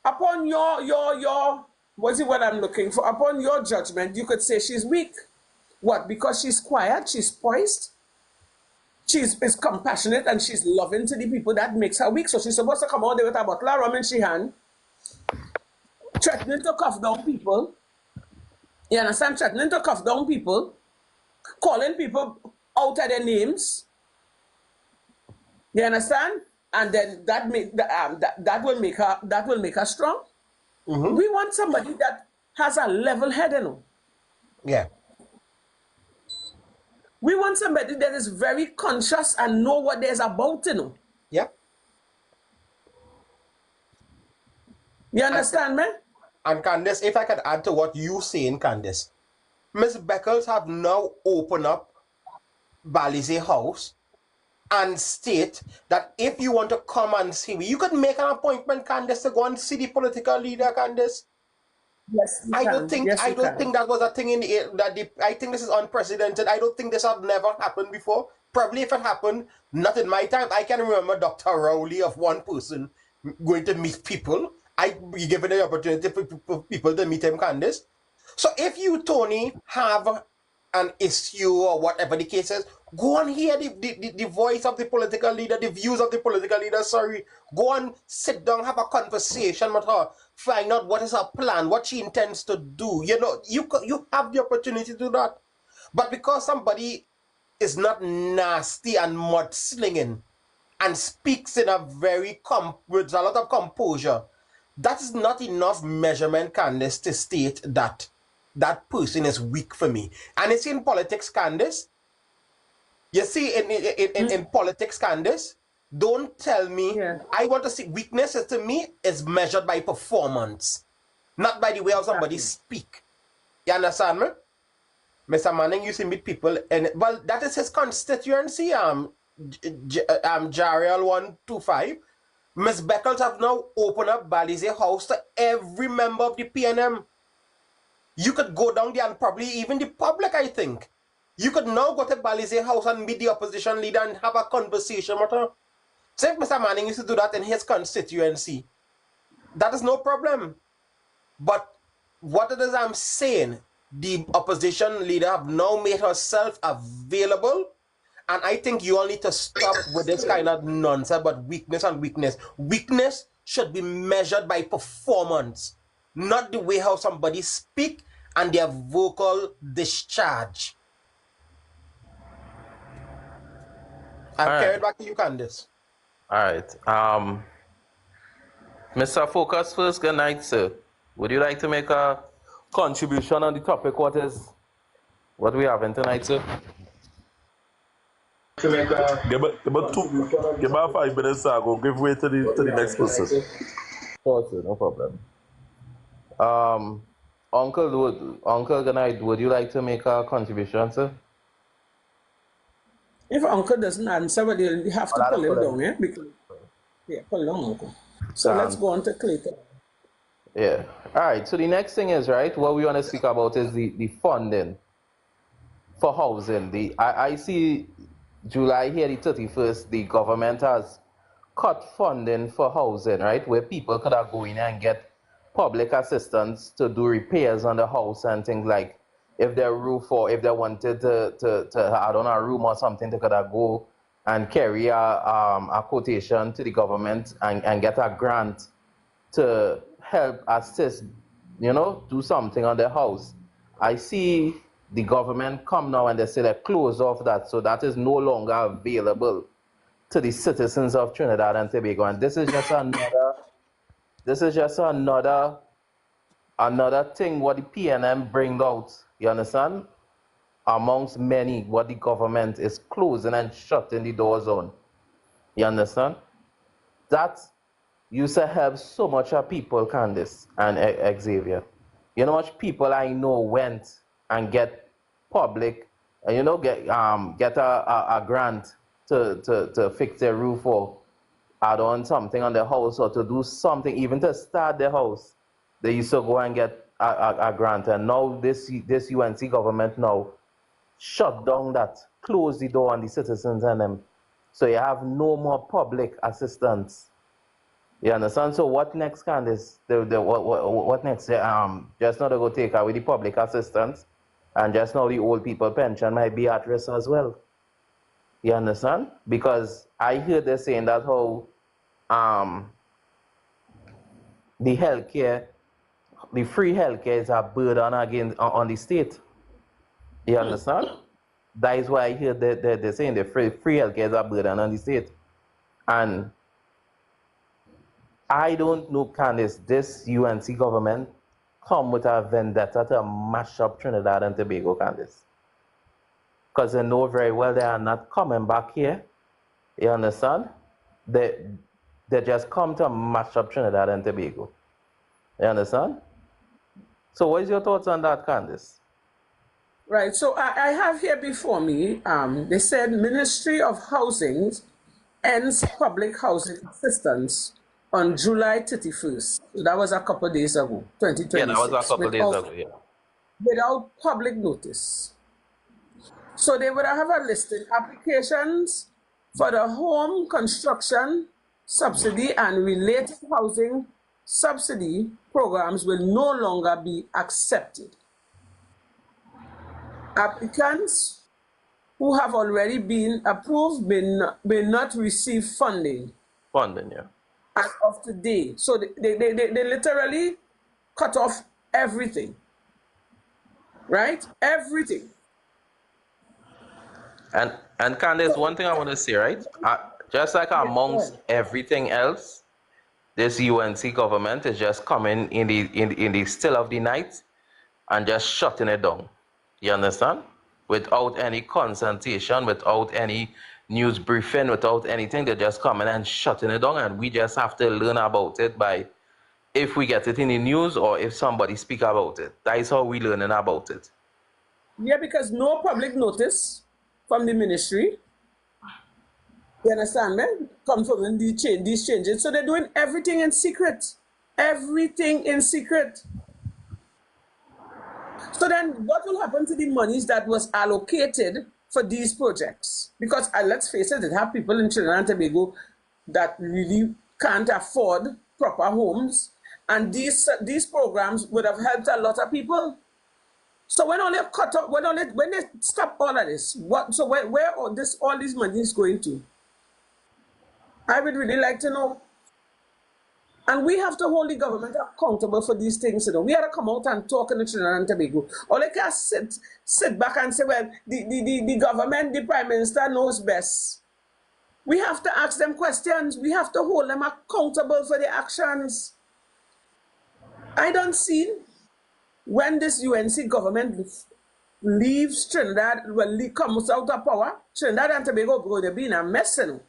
upon your what's it what I'm looking for? Upon your judgment, you could say she's weak. What? Because she's quiet, she's poised, she's is compassionate, and she's loving to the people that makes her weak. So she's supposed to come out there with a bottle of rum in she hand, threatening to cuff down people. You understand? Threatening to cuff down people, calling people out of their names. You understand? And then that will make her strong. We want somebody that has a level head, you know. Yeah. We want somebody that is very conscious and know what there's about, you know. Yeah. You understand me? And Candace, if I could add to what you saying, Candace, Ms. Beckles have now opened up Balize House and state that if you want to come and see me, you could make an appointment, Candace, to go and see the political leader, Candace. Yes, you I can. don't think Yes, I you don't can. think that was a thing in the I think this is unprecedented. I don't think this have never happened before. Probably if it happened, not in my time. I can remember Dr. Rowley of one person going to meet people. I be given the opportunity for people to meet him, Candace. So if you, Tony, have an issue or whatever the case is, go and hear the voice of the political leader, the views of the political leader, sorry. Go and sit down, have a conversation with her, find out what is her plan, what she intends to do. You know, you have the opportunity to do that. But because somebody is not nasty and mudslinging and speaks in a very, with a lot of composure, that is not enough measurement, Candace, to state that that person is weak for me. And it's in politics, Candace. You see, in politics, Candace, don't tell me. Yeah. I want to see weaknesses to me is measured by performance, not by the way how somebody speak. You understand me? Mr. Manning used to meet people, and well, that is his constituency. Jarial 125. Ms. Beckles have now opened up Balize House to every member of the PNM. You could go down there and probably even the public, I think. You could now go to Balize House and meet the opposition leader and have a conversation with her. So if Mr. Manning used to do that in his constituency, that is no problem. But what it is I'm saying, the opposition leader have now made herself available. And I think you all need to stop with this kind of nonsense about weakness and weakness. Weakness should be measured by performance, not the way how somebody speak and their vocal discharge. I'll carry it back to you, Candace. All right. Mr. Focus first, good night, sir. Would you like to make a contribution on the topic? What we having tonight, sir? Give me 5 minutes, I go give way to the next person. Sure, sir, no problem. Uncle, good night. Would you like to make a contribution, sir? If Uncle doesn't answer, well, you have to pull him down, yeah? Because, yeah, pull down Uncle. So let's go on to Clayton. Yeah. All right. So the next thing is, right, what we want to speak about is the funding for housing. I see July here, the 31st, the government has cut funding for housing, right, where people could go in and get public assistance to do repairs on the house and things like if their roof or if they wanted to add on a room or something, they could go and carry a quotation to the government and get a grant to help assist, do something on their house. I see the government come now and they say they close off that, so that is no longer available to the citizens of Trinidad and Tobago. And this is just another thing what the PNM bring out, you understand? Amongst many what the government is closing and shutting the doors on. You understand? That used to help so much of people, Candace and Xavier. You know how much people I know went and get public, get a grant to fix their roof or add on something on the house or to do something, even to start the house, they used to go and get a grant. And now this UNC government now shut down that, close the door on the citizens and them. So you have no more public assistance. You understand? So what next, Candice? What next? Just now to go take away the public assistance, and just now the old people pension might be at risk as well. You understand? Because I hear they saying that how the healthcare, the free healthcare is a burden again on the state. You understand? That is why I hear they're saying the free healthcare is a burden on the state. And I don't know, Candice, this UNC government come with a vendetta to mash up Trinidad and Tobago, Candice. Because they know very well they are not coming back here. You understand? They just come to mash up Trinidad and Tobago. You understand? So what is your thoughts on that, Candice? Right, so I have here before me, they said Ministry of Housing ends public housing assistance on July 31st. So that was a couple of days ago, 2026. Yeah, that was a couple of days ago, yeah. Without public notice. So they would have a listing applications for the home construction subsidy and related housing subsidy programs will no longer be accepted. Applicants who have already been approved may not receive funding. Funding, yeah. As of today. So they literally cut off everything. Right? Everything. And Candice, one thing I want to say, right? Just like amongst everything else, this UNC government is just coming in the still of the night and just shutting it down. You understand? Without any consultation, without any news briefing, without anything, they're just coming and shutting it down, and we just have to learn about it by if we get it in the news or if somebody speak about it. That is how we learning about it. Yeah, because no public notice from the ministry. You understand, man? Confirming these changes. So they're doing everything in secret. Everything in secret. So then what will happen to the monies that was allocated for these projects? Because let's face it, have people in Trinidad and Tobago that really can't afford proper homes, and these programs would have helped a lot of people. So when they stop all of this, where all these money is going to? I would really like to know. And we have to hold the government accountable for these things. You know, we have to come out and talk in Trinidad and Tobago. Or they can sit back and say, well, the government, the Prime Minister knows best. We have to ask them questions. We have to hold them accountable for their actions. I don't see when this UNC government leaves Trinidad, comes out of power, Trinidad and Tobago going to be in a mess. You know.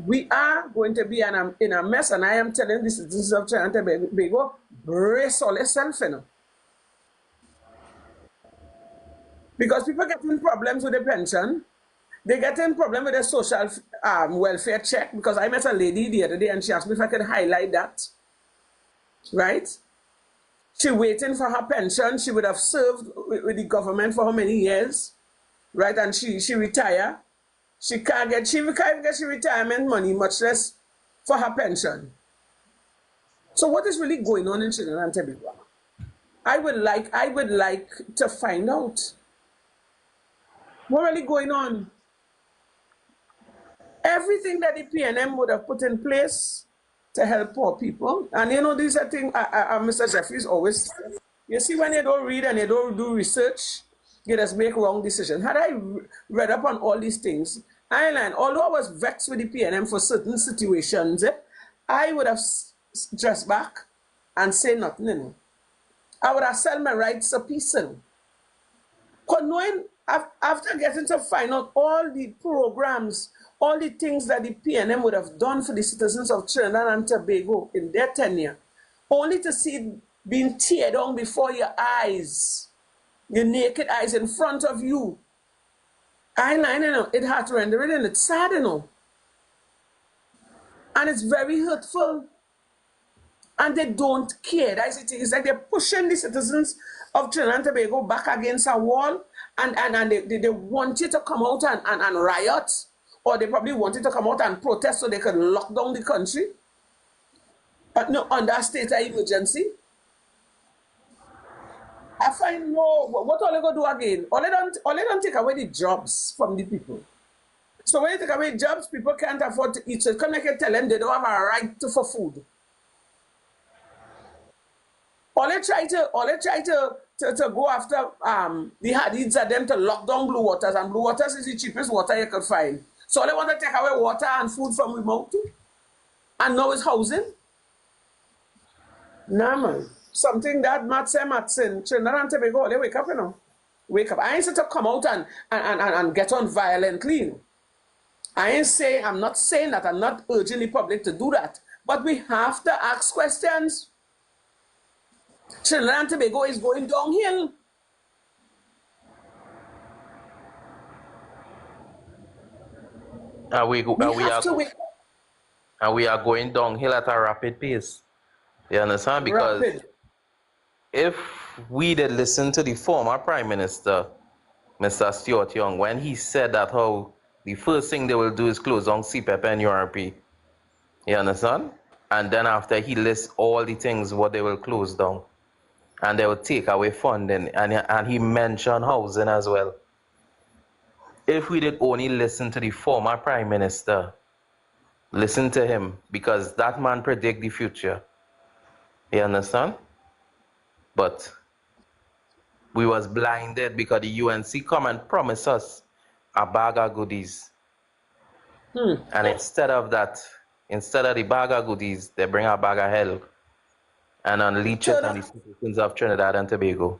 We are going to be in a mess, and I am telling the citizens of Trinidad and Tobago, brace all yourself, you know. Because people getting problems with the pension, they get in problem with the social welfare check, because I met a lady the other day and she asked me if I could highlight that, right? She waiting for her pension. She would have served with the government for how many years, right? And she retired. She can't get retirement money, much less for her pension. So what is really going on in Trinidad and Tobago? I would like to find out what really going on. Everything that the PNM would have put in place to help poor people, and you know, these are things Mr. Jeffries always says. You see, when they don't read and they don't do research, you just make wrong decisions. Had I read up on all these things, although I was vexed with the PNM for certain situations, I would have just back and say nothing. You know. I would have said my rights a piece. You know. Because knowing, after getting to find out all the programs, all the things that the PNM would have done for the citizens of Trinidad and Tobago in their tenure, only to see it being teared down before your eyes, your naked eyes in front of you. I know, it heart-rending and it's sad, you know. And it's very hurtful. And they don't care. That's it. It's like they're pushing the citizens of Trinidad and Tobago back against a wall, and they want you to come out and riot, or they probably want you to come out and protest so they can lock down the country. But no, under a state of emergency. I find no, what all they going to do again? All they don't take away the jobs from the people. So when you take away jobs, people can't afford to eat. So come like you tell them they don't have a right for food. All they try to go after the Hadids are them to lock down Blue Waters, and Blue Waters is the cheapest water you could find. So they want to take away water and food from remote too. And now it's housing. Nah, man. Something that Matson, Trinidad and Tobago, they wake up, you know. Wake up. I ain't saying to come out and get on violently. I'm not saying that. I'm not urging the public to do that. But we have to ask questions. Trinidad and Tobago is going downhill. And we are going downhill at a rapid pace. You understand? Because if we did listen to the former Prime Minister, Mr. Stuart Young, when he said that how the first thing they will do is close down CPEP and URP. You understand? And then after he lists all the things what they will close down. And they will take away funding. And he mentioned housing as well. If we did only listen to the former Prime Minister, listen to him, because that man predict the future. You understand? But we was blinded because the UNC come and promise us a bag of goodies. And instead of the bag of goodies, they bring a bag of hell and unleash it on the citizens of Trinidad and Tobago.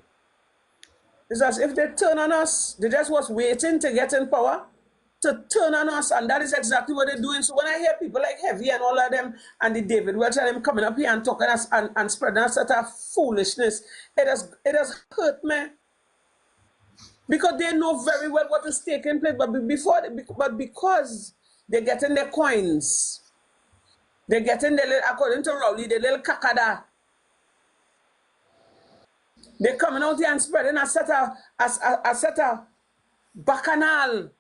It's as if they turn on us. They just was waiting to get in power to turn on us, and that is exactly what they're doing. So when I hear people like Heavy and all of them, and the David Welch and them coming up here and talking us and spreading us such a foolishness, it has hurt me. Because they know very well what is taking place, but because they're getting their coins, they're getting their little, according to Rowley, the little kakada. They're coming out here and spreading a set of bacchanal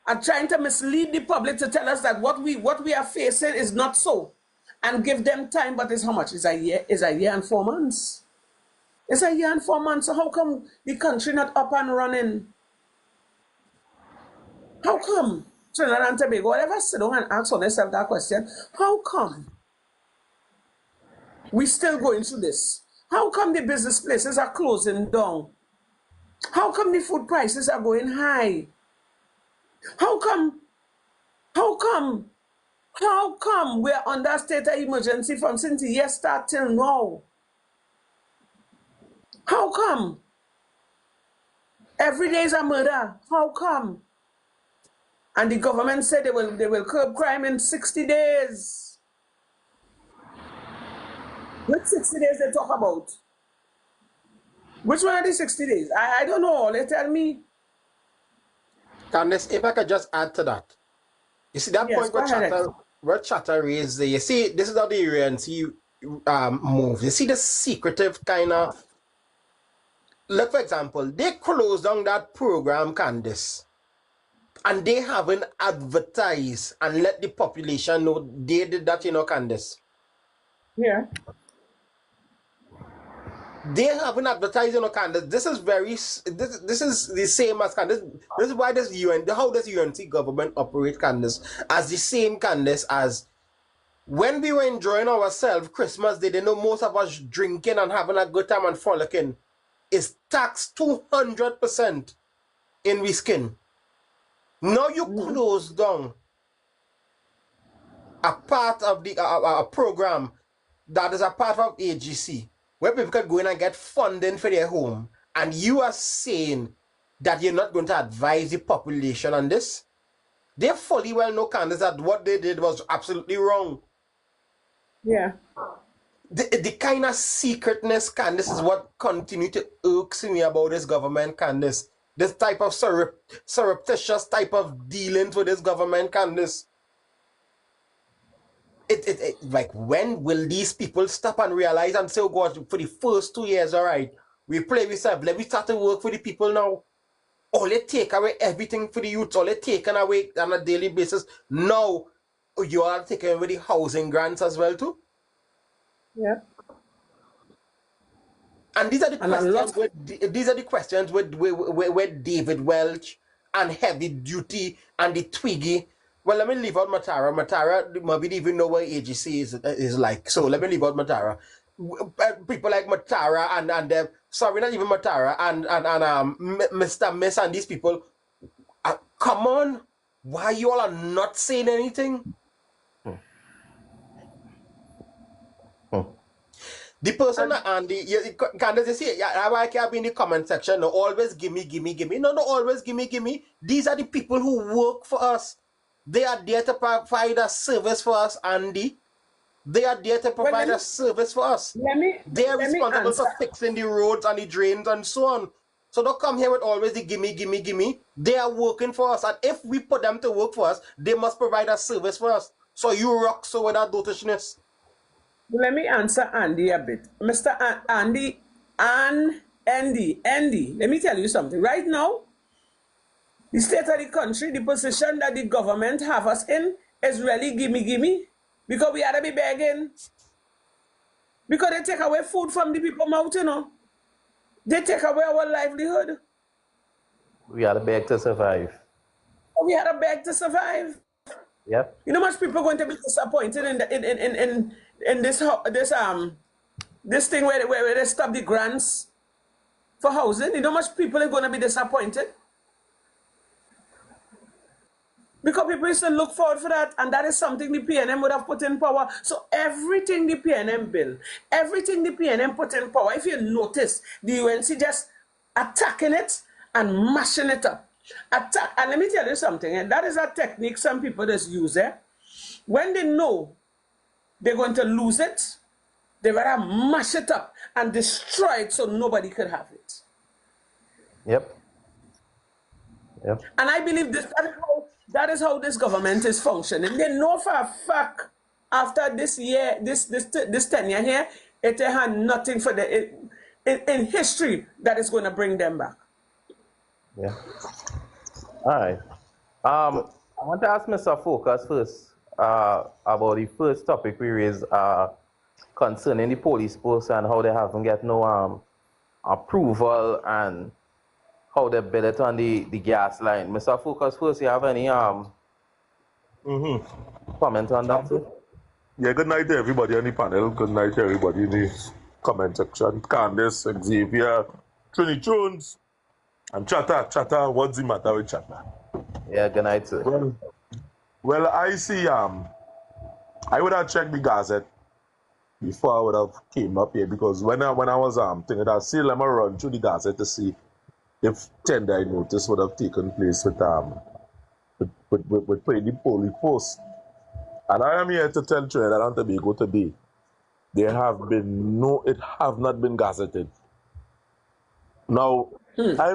and trying to mislead the public to tell us that what we are facing is not so, and give them time. But it's how much? It's a year and 4 months. It's a year and 4 months. So how come the country not up and running? How come Trinidad and Tobago, whatever, sit down and ask themselves that question? How come we still going through this? How come the business places are closing down? How come the food prices are going high? How come we are under a state of emergency from since the year start till now? How come? Every day is a murder. How come? And the government said they will curb crime in 60 days. Which 60 days they talk about? Which one are the 60 days? I don't know. They tell me. Candice, if I could just add to that. You see that point where Chatter raised, you see, this is how the UNC move. You see the secretive kind of, look, for example, they closed down that program, Candice, and they haven't advertised and let the population know they did that, Candice. Yeah. They haven't advertised, Candice. This is the same as Candice. This is why how does UNC government operate, Candice, as the same, Candice, as when we were enjoying ourselves Christmas Day. They know most of us drinking and having a good time and frolicking is taxed 200% in we skin. Now you close down a part of the a program that is a part of AGC, where people can go in and get funding for their home, and you are saying that you're not going to advise the population on this? They fully well know, Candice, that what they did was absolutely wrong. Yeah. The kind of secretness, Candice, is what continue to irks me about this government, Candice. This type of surreptitious type of dealings with this government, Candace. Like, when will these people stop and realize and say, oh God, for the first 2 years, all right, we play with ourselves, let me start to work for the people now. All they take away everything for the youth, all they taken away on a daily basis. Now, you are taking away the housing grants as well too. Yeah. And these are the And a questions. lot. These are the questions with David Welch and Heavy Duty and the Twiggy. Well, let me leave out Matara. Matara, maybe even know what AGC is like. So let me leave out Matara. People like Matara and sorry, not even Matara and Mr. Miss and these people. Come on, why you all are not saying anything? The person Andy, Candace, you see, I can't be in the comment section. No, always gimme. No, always gimme. These are the people who work for us. They are there to provide a service for us, Andy. They are there to provide a service for us. They are responsible for fixing the roads and the drains and so on. So don't come here with always the gimme. They are working for us. And if we put them to work for us, they must provide a service for us. So you rock so with that dotishness. Let me answer Andy a bit. Mr. Andy, let me tell you something. Right now, the state of the country, the position that the government have us in is really gimme. Because we ought to be begging. Because they take away food from the people mouth, you know. They take away our livelihood. We ought to beg to survive. We ought to beg to survive. Yep. You know much people are going to be disappointed in this thing where they stop the grants for housing. You know much people are going to be disappointed. Because people used to look forward for that, and that is something the PNM would have put in power. So everything the PNM built, everything the PNM put in power, if you notice, the UNC just attacking it and mashing it up. Attack, and let me tell you something, and that is a technique some people just use. When they know they're going to lose it, they rather mash it up and destroy it so nobody could have it. Yep. And I believe that is how this government is functioning. They know for a fact after this year, this tenure here, it had nothing for in history that is going to bring them back. Yeah. All right. I want to ask Mr. Focus first about the first topic we raised concerning the police posts and how they haven't get no approval and how they build it on the gas line. Mr. Focus first, you have any comment on that, sir? Yeah, good night to everybody on the panel. Good night to everybody in the comment section. Candace, Xavier, Trini Jones, and Chatter. What's the matter with Chatter? Yeah, good night, sir. Well, I see. I would have checked the Gazette before I would have came up here because when I was thinking that, see, let me run through the Gazette to see if tender I notice would have taken place with playing the police post. And I am here to tell Trinidad and Tobago today, it have not been gazetted. Now, I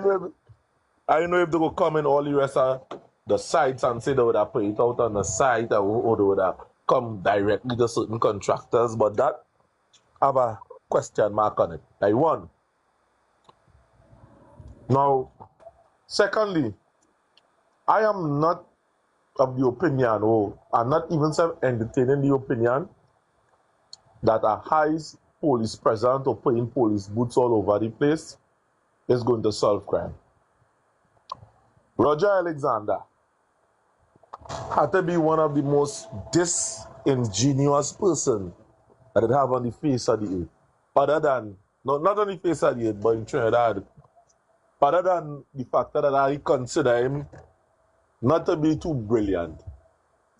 know if they will come in all the rest of the sites and say they would have put it out on the site or they would have come directly to certain contractors, but that have a question mark on it. Like one. Now, secondly, I am not of the opinion, or I'm not even entertaining the opinion that a high police presence or putting police boots all over the place is going to solve crime. Roger Alexander had to be one of the most disingenuous person that it have on the face of the earth. Other than, not on the face of the earth, but in Trinidad. Other than the fact that I consider him not to be too brilliant.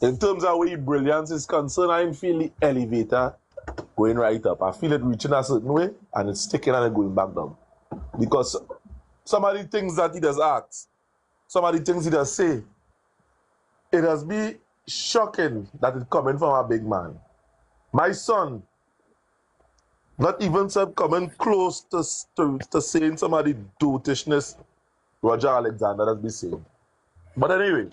In terms of where brilliance is concerned, I feel the elevator going right up. I feel it reaching a certain way and it's sticking and going back down. Because some of the things that he does ask, some of the things he does say, it has been shocking that it's coming from a big man. My son, not even coming close to saying some of the dotishness Roger Alexander has been saying. But anyway,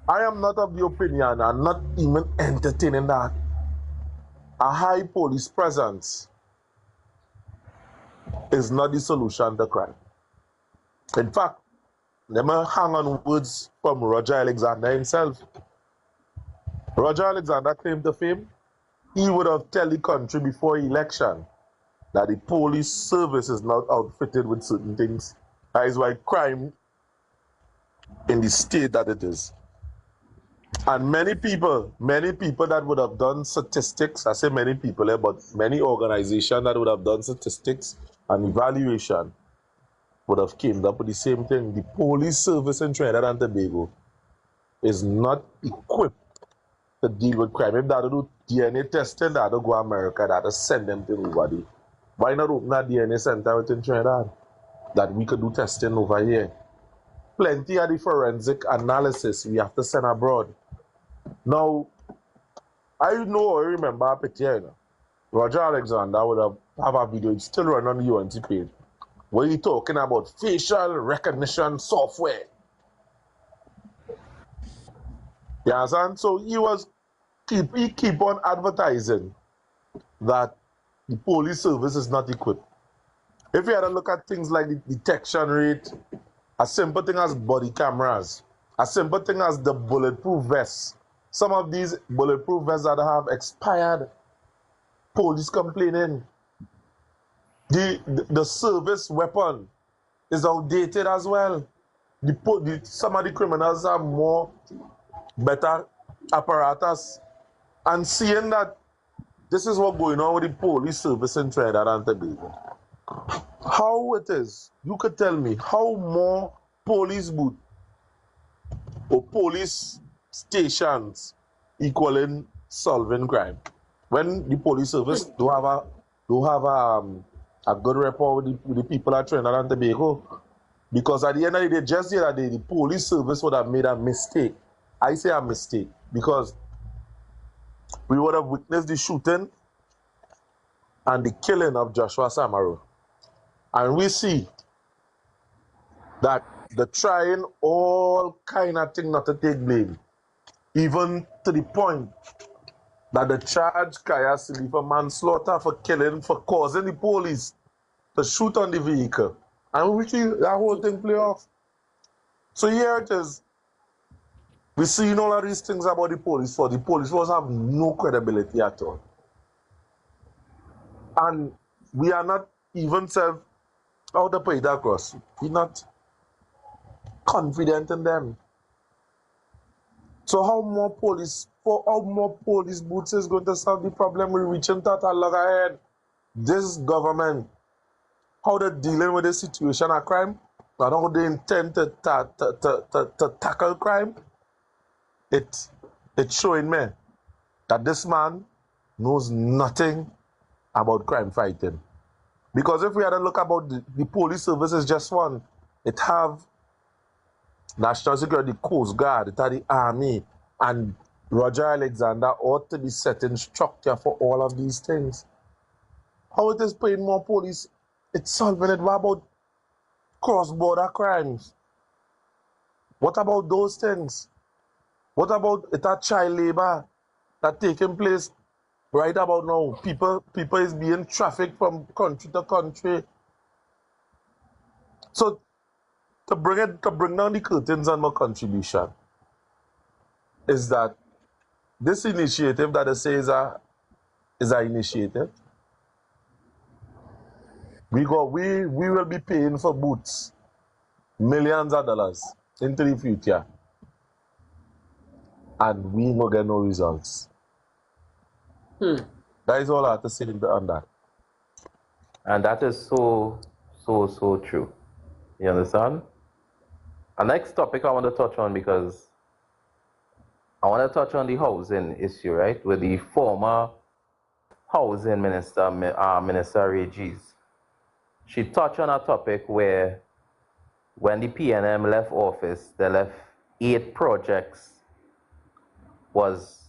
I am not of the opinion and not even entertaining that a high police presence is not the solution to crime. In fact, let me hang on words from Roger Alexander himself. Roger Alexander claimed to fame he would have told the country before election that the police service is not outfitted with certain things. That is why crime in the state that it is. And many people that would have done statistics, I say many people here, but many organizations that would have done statistics and evaluation would have came up with the same thing. The police service in Trinidad and Tobago is not equipped to deal with crime. If they do DNA testing, they go to America, they send them to nobody. Why not open a DNA center within Trinidad that we could do testing over here? Plenty of the forensic analysis we have to send abroad. Now, I remember a picture, you know. Roger Alexander would have a video, it's still running on the UNT page, where he's talking about facial recognition software. You understand? So he keep on advertising that the police service is not equipped. If you had a look at things like the detection rate, a simple thing as body cameras, a simple thing as the bulletproof vests. Some of these bulletproof vests that have expired, police complaining. The service weapon is outdated as well. Some of the criminals have better apparatus. And seeing that this is what's going on with the police service in Trinidad and Tobago. How it is, you could tell me how more police booth or police stations equaling solving crime when the police service do have a good rapport with the people at Trinidad and Tobago. Because at the end of the day, just the other day, the police service would have made a mistake. I say a mistake because we would have witnessed the shooting and the killing of Joshua Samaru. And we see that they're trying all kind of things not to take blame. Even to the point that they charge Kaya Silly for manslaughter, for causing the police to shoot on the vehicle. And we see that whole thing play off. So here it is. We see all of these things about the police force. The police force have no credibility at all. And we are not even how to put it across. We're not confident in them. So how more police booths is going to solve the problem? We're reaching that a lot ahead. This government, how they're dealing with the situation of crime, and how they intend to tackle crime, it's showing me that this man knows nothing about crime fighting. Because if we had a look about the police service is just one. It have National Security, Coast Guard, it have the Army, and Roger Alexander ought to be setting structure for all of these things. How it is paying more police, it's solving it. What about cross-border crimes? What about those things? What about that child labor that taking place right about now? People is being trafficked from country to country. So to bring down the curtains on my contribution is that this initiative that I say is a initiative. We will be paying for boots millions of dollars into the future, and we no get no results. That is all I have to say on that. And that is so true. You understand? The next topic I want to touch on, because I want to touch on the housing issue, right? With the former housing minister, Minister Regis. She touched on a topic where when the PNM left office, they left 8 projects was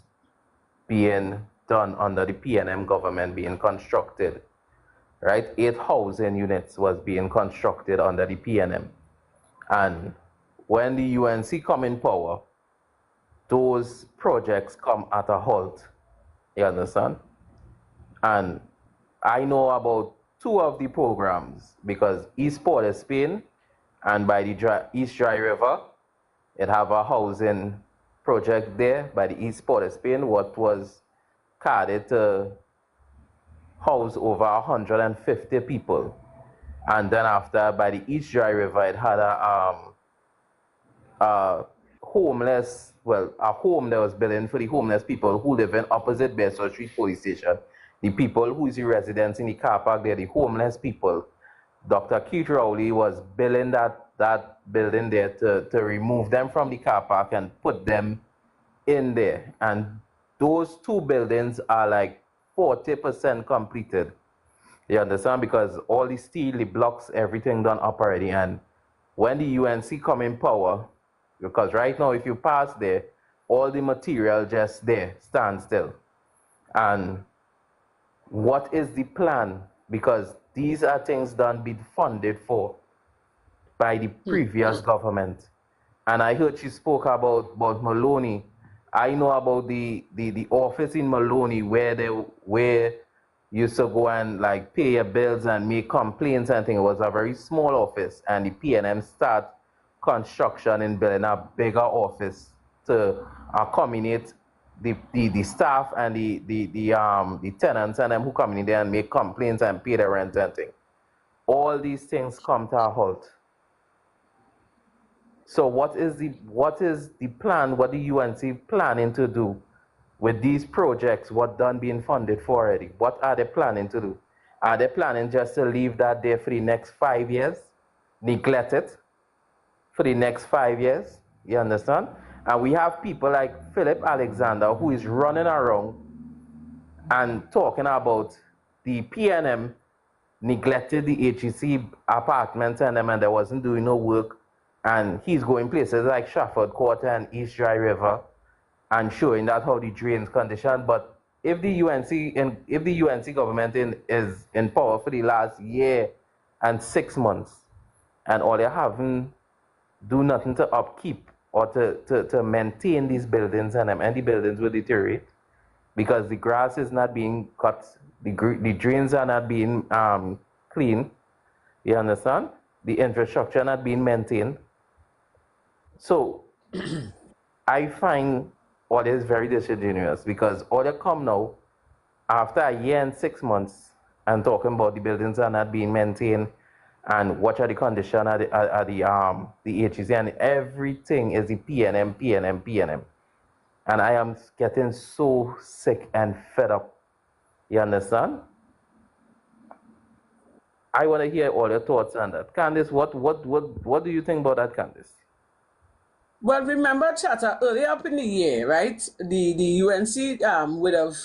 being done under the PNM government being constructed, right? 8 housing units was being constructed under the PNM. And when the UNC come in power, those projects come at a halt. You understand? And I know about two of the programs because East Port of Spain and by the East Dry River, it have a housing project there by the East Port of Spain, what was carried to house over 150 people. And then after by the East Dry River, it had a homeless, well, a home that was built for the homeless people who live in opposite Bedford Street Police Station. The people who is the residents in the car park, they're the homeless people. Dr. Keith Rowley was building that building there to remove them from the car park and put them in there. And those two buildings are like 40% completed. You understand? Because all the steel, the blocks, everything done up already. And when the UNC come in power, because right now if you pass there, all the material just there, stand still. And what is the plan? Because these are things done being funded for by the previous government. And I heard she spoke about Maloney. I know about the office in Maloney where you used to go and like pay your bills and make complaints and things. It was a very small office, and the PNM start construction in building a bigger office to accommodate the staff and the tenants and them who come in there and make complaints and pay the rent and things. All these things come to a halt. So what is the plan? What the UNC planning to do with these projects? What done being funded for already? What are they planning to do? Are they planning just to leave that there for the next 5 years, neglect it for the next 5 years? You understand? And we have people like Philip Alexander who is running around and talking about the PNM neglected the HEC apartments and them, and they wasn't doing no work. And he's going places like Shafford Quarter and East Dry River and showing that how the drains condition. But if the UNC government is in power for the last year and 6 months, and all they haven't do nothing to upkeep or to maintain these buildings, and the buildings will deteriorate because the grass is not being cut, the drains are not being cleaned. You understand? The infrastructure not being maintained. So I find all this very disingenuous because all they come now after a year and 6 months and talking about the buildings are not being maintained and what are the condition of the HEC, and everything is the PNM. And I am getting so sick and fed up. You understand? I want to hear all your thoughts on that. Candice, what do you think about that, Candice? Well, remember, Chatter, earlier up in the year, right? The UNC would have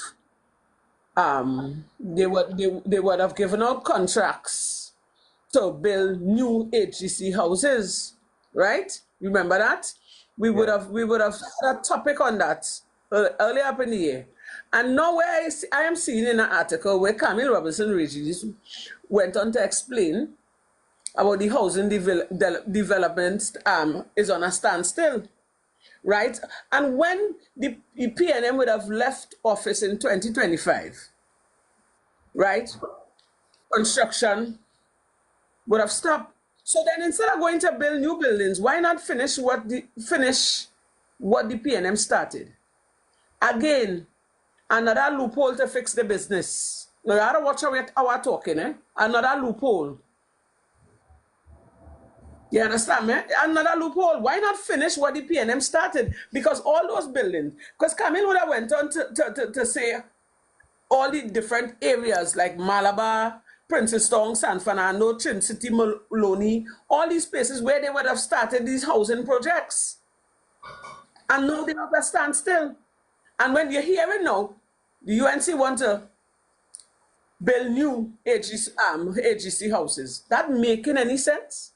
they would have given out contracts to build new HGC houses, right? Remember that? We would have had a topic on that earlier up in the year. And now where I am seeing in an article where Camille Robinson Regis went on to explain about the housing development is on a standstill, right? And when the PNM would have left office in 2025, right? Construction would have stopped. So then instead of going to build new buildings, why not finish what the PNM started? Again, another loophole to fix the business. Now you gotta watch our talking, eh? Another loophole. You understand me? Another loophole. Why not finish what the PNM started? Because all those buildings, because Camille would have went on to say all the different areas like Malabar, Princestown, San Fernando, Chin City, Maloney, all these places where they would have started these housing projects. And now they have to stand still. And when you're hearing now, the UNC want to build new HGC houses, that making any sense?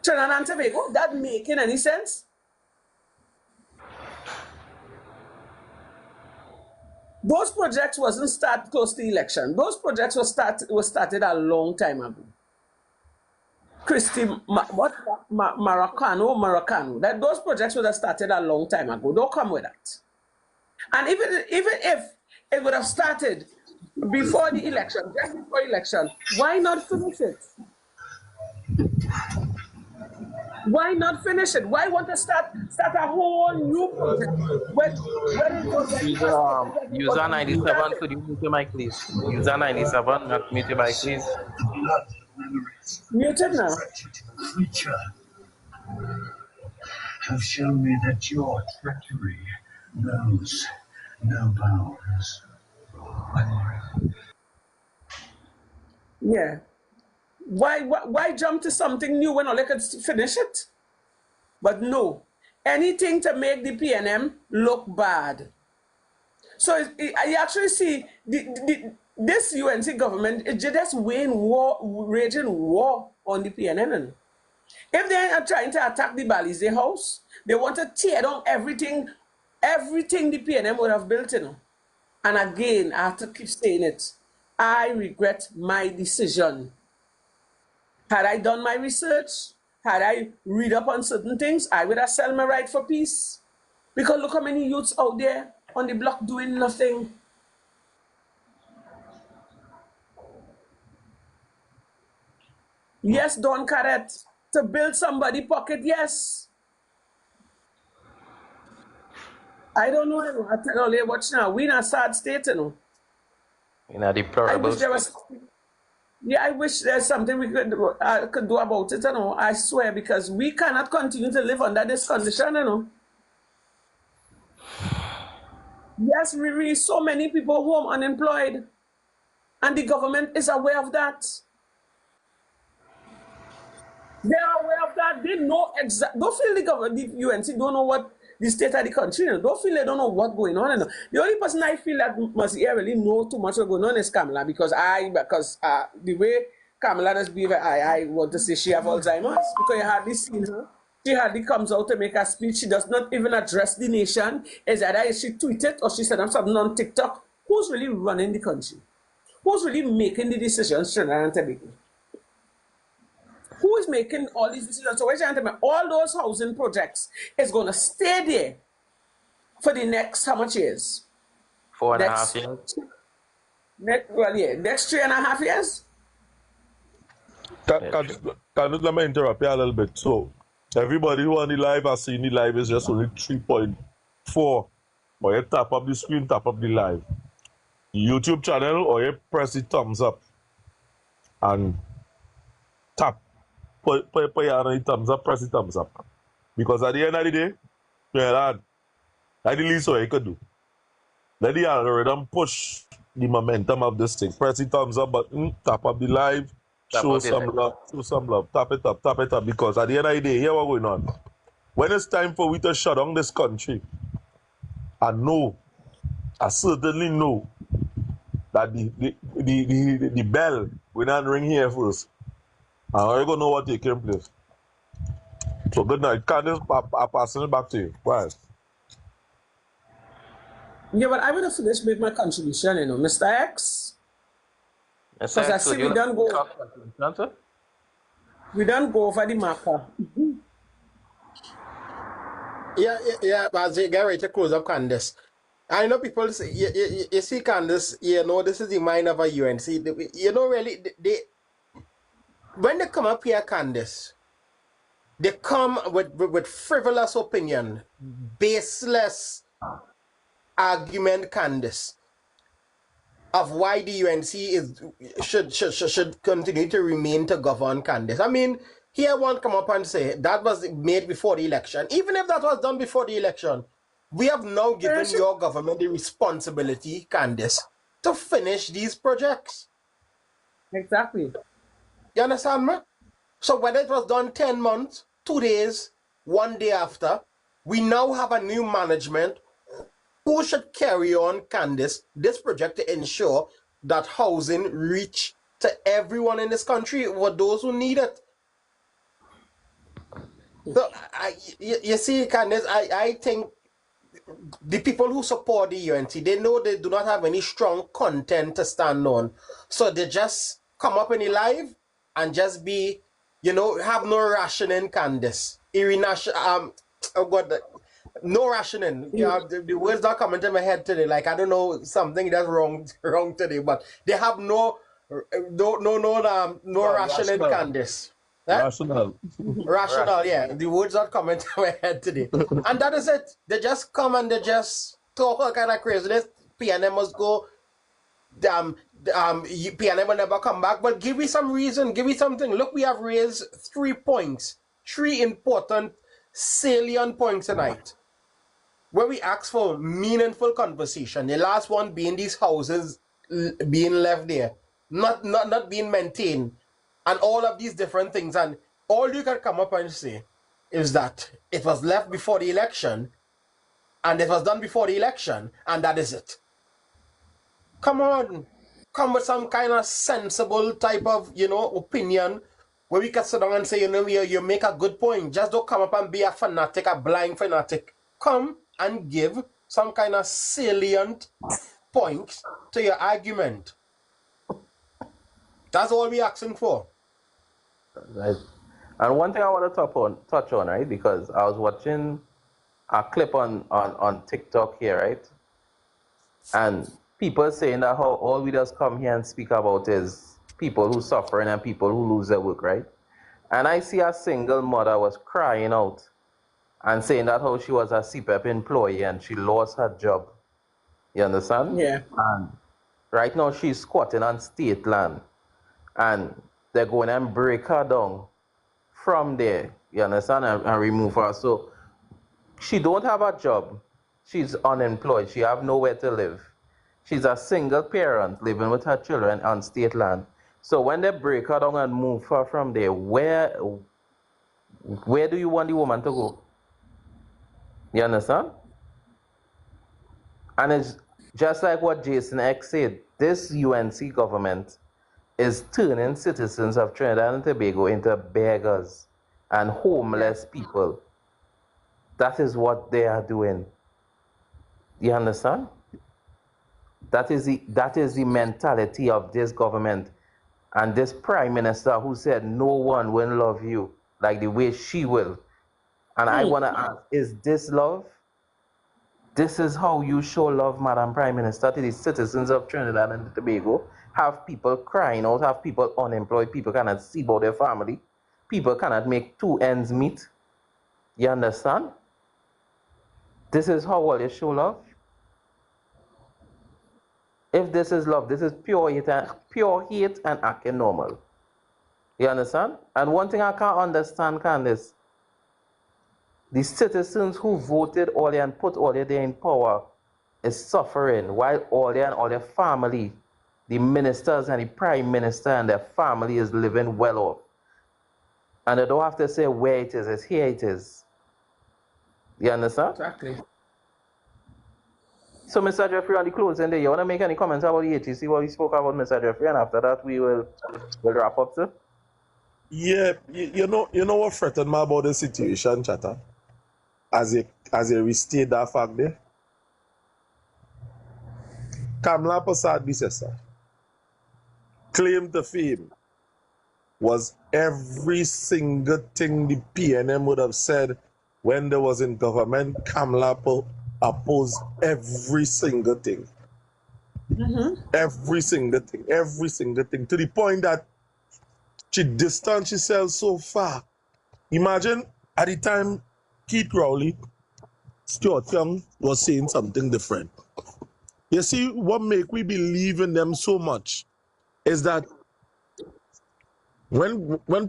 Trinidad and Tobago, that making any sense? Those projects wasn't started close to the election. Those projects were started a long time ago. Christy, Maracano. That those projects would have started a long time ago. Don't come with that. And even if it would have started before the election, just before election, why not finish it? Why not finish it? Why want to start a whole new project when it was User 97, could you mute your mic, please? User 97, mute your mic, please. muted now? Have shown me that your treachery knows no bounds. Yeah. Why jump to something new when all I could finish it? But no, anything to make the PNM look bad. So I actually see this UNC government is just waging war on the PNM. If they are trying to attack the Balize house, they want to tear down everything the PNM would have built, And again, I have to keep saying it. I regret my decision. Had I done my research, had I read up on certain things, I would have sold my right for peace. Because look how many youths out there on the block doing nothing. Yes, Don Carrette, to build somebody pocket, yes. I don't know, I tell you, watch now. We in a sad state, In a deplorable I wish there's something we could do about it, I swear, because we cannot continue to live under this condition, Yes, we reach so many people home unemployed, and the government is aware of that. They are aware of that. They know exactly. Don't feel the government, the UNC don't know what the state of the country. Don't feel they don't know what's going on. The only person I feel that must really know too much what's going on is Kamala, because the way Kamala does behave, I want to say she have Alzheimer's, because you hardly seen her. She hardly comes out to make a speech. She does not even address the nation. Is either she tweeted or she said something on TikTok. Who's really running the country? Who's really making the decisions, Trinidad and Tobago? Who is making all these decisions? So we're trying to make all those housing projects is going to stay there for the next how much years? 4.5 years. Next 3.5 years. Let me interrupt you a little bit. So, everybody who on the live has seen the live is just only 3.4. But you tap up the screen, tap up the live. YouTube channel, or you press the thumbs up and tap. Put your hand on the thumbs up, press the thumbs up. Because at the end of the day, that's the least what you could do. Let the algorithm push the momentum of this thing. Press the thumbs up button, tap up the live, show some love, tap it up. Because at the end of the day, here what's going on. When it's time for we to shut down this country, I certainly know that the bell will not ring here first. And I don't know what taking place. So good night. Candice, I'm passing it back to you. Right. Yeah, but I would have finished with my contribution, Mr. X. Because I see we don't go over the marker. Yeah, but as you get ready to close up, Candice, I know people say, you see, Candice, this is the mind of a UNC. Really, when they come up here, Candice, they come with frivolous opinion, baseless argument, Candice, of why the UNC should continue to remain to govern, Candice. I mean, here one come up and say that was made before the election. Even if that was done before the election, we have now given your government the responsibility, Candice, to finish these projects. Exactly. You understand me? So whether it was done 10 months, 2 days, 1 day after, we now have a new management who should carry on, Candice, this project to ensure that housing reach to everyone in this country, or those who need it. So, you see, Candice, I think the people who support the UNT, they know they do not have any strong content to stand on. So they just come up in the live and just be have no rationing, Candice. Oh God, no rationing. Yeah, the words that come into my head today, like I don't know something that's wrong today, but they have no rationing, Rational. Candice. Eh? Rational. Rational, yeah. The words that come into my head today. And that is it. They just come and they just talk all kind of craziness. PNM must go. PNM will never come back. But give me some reason. Give me something. Look, we have raised 3 points. 3 important, salient points tonight. Where we ask for meaningful conversation. The last one being these houses being left there. Not being maintained. And all of these different things. And all you can come up and say is that it was left before the election, and it was done before the election, and that is it. Come on. Come with some kind of sensible type of, opinion where we can sit down and say, you make a good point. Just don't come up and be a fanatic, a blind fanatic. Come and give some kind of salient points to your argument. That's all we're asking for. Right. And one thing I want to touch on, right? Because I was watching a clip on TikTok here, right? And people saying that how all we just come here and speak about is people who suffering and people who lose their work, right? And I see a single mother was crying out and saying that how she was a CPEP employee and she lost her job. You understand? Yeah. And right now she's squatting on state land. And they're going and break her down from there, you understand, and remove her. So she don't have a job. She's unemployed. She have nowhere to live. She's a single parent living with her children on state land. So when they break her down and move her from there, where do you want the woman to go? You understand? And it's just like what Jason X said, this UNC government is turning citizens of Trinidad and Tobago into beggars and homeless people. That is what they are doing. You understand? That is the mentality of this government and this prime minister who said no one will love you like the way she will. And I want to ask, is this love? This is how you show love, Madam Prime Minister, to the citizens of Trinidad and Tobago. Have people crying out, have people unemployed, people cannot see about their family, people cannot make 2 ends meet. You understand? This is how will you show love? If this is love, this is pure hate and acting normal. You understand? And one thing I can't understand, Candice, the citizens who voted Ole and put Ole there in power is suffering while Ole and all their family, the ministers and the prime minister and their family is living well off. And they don't have to say where it is, it's here it is. You understand? Exactly. So, Mr. Jeffrey, on the closing day, you want to make any comments about the HEC, what we spoke about, Mr. Jeffrey, and after that we'll wrap up, sir? Yeah, you know what threatened me about the situation, Chatter? As a restate that fact there. Kamla Prasad Bisesa claim to fame was every single thing the PNM would have said when they was in government. Kamla opposed every single thing. Every single thing. To the point that she distanced herself so far. Imagine at the time Keith Crowley, Stuart Young was saying something different. You see, what make we believe in them so much is that when the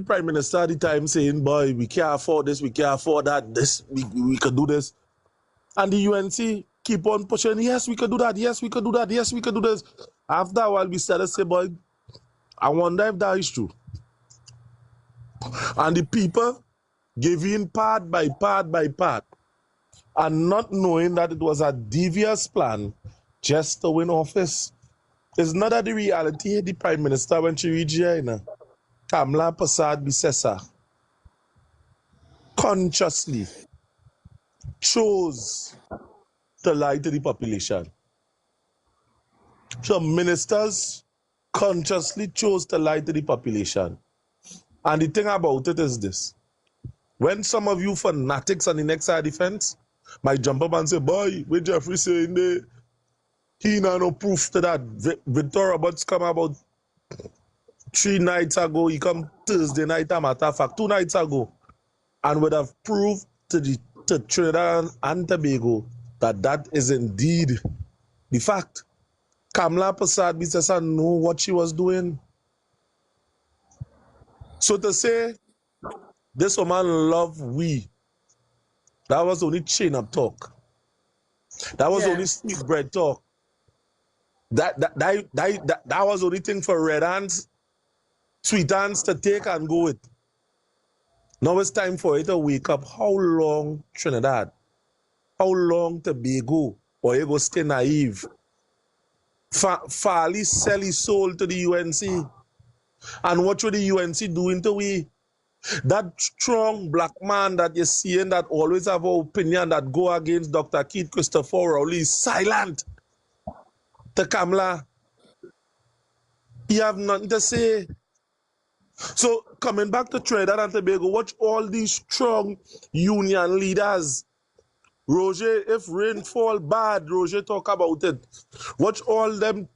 Prime Minister at the time saying, boy, we can't afford this, we can't afford that, we could do this. And the UNC keep on pushing, yes, we could do that, yes, we could do that, yes, we could do this. After a while, we started to say, boy, I wonder if that is true. And the people gave in part by part by part, and not knowing that it was a devious plan just to win office. It's not that the reality the Prime Minister, when she reached here, Kamla Prasad Bisesa, consciously chose to lie to the population. Some ministers consciously chose to lie to the population. And the thing about it is this. When some of you fanatics on the next side of the fence might jump up and say, boy, what Jeffrey saying there, he no proof to that. Victor Roberts come about 3 nights ago. He come Thursday night, a matter of fact, 2 nights ago, and would have proved to Trinidad and Tobago that is indeed the fact. Kamla Prasad Bisesa know what she was doing. So to say, this woman love we, that was only chain up talk. That was only sweet bread talk. That was only thing for red hands, sweet hands to take and go with. Now it's time for it to wake up. How long Trinidad? How long Tobago? Or you go stay naive? Farley sell his soul to the UNC. And what should the UNC doing to we? That strong black man that you're seeing that always have an opinion that go against Dr. Keith Christopher Rowley is silent. To Kamla, he have nothing to say. So coming back to Trinidad and Tobago, watch all these strong union leaders. Roger, if rain fall bad, Roger talk about it. Watch all them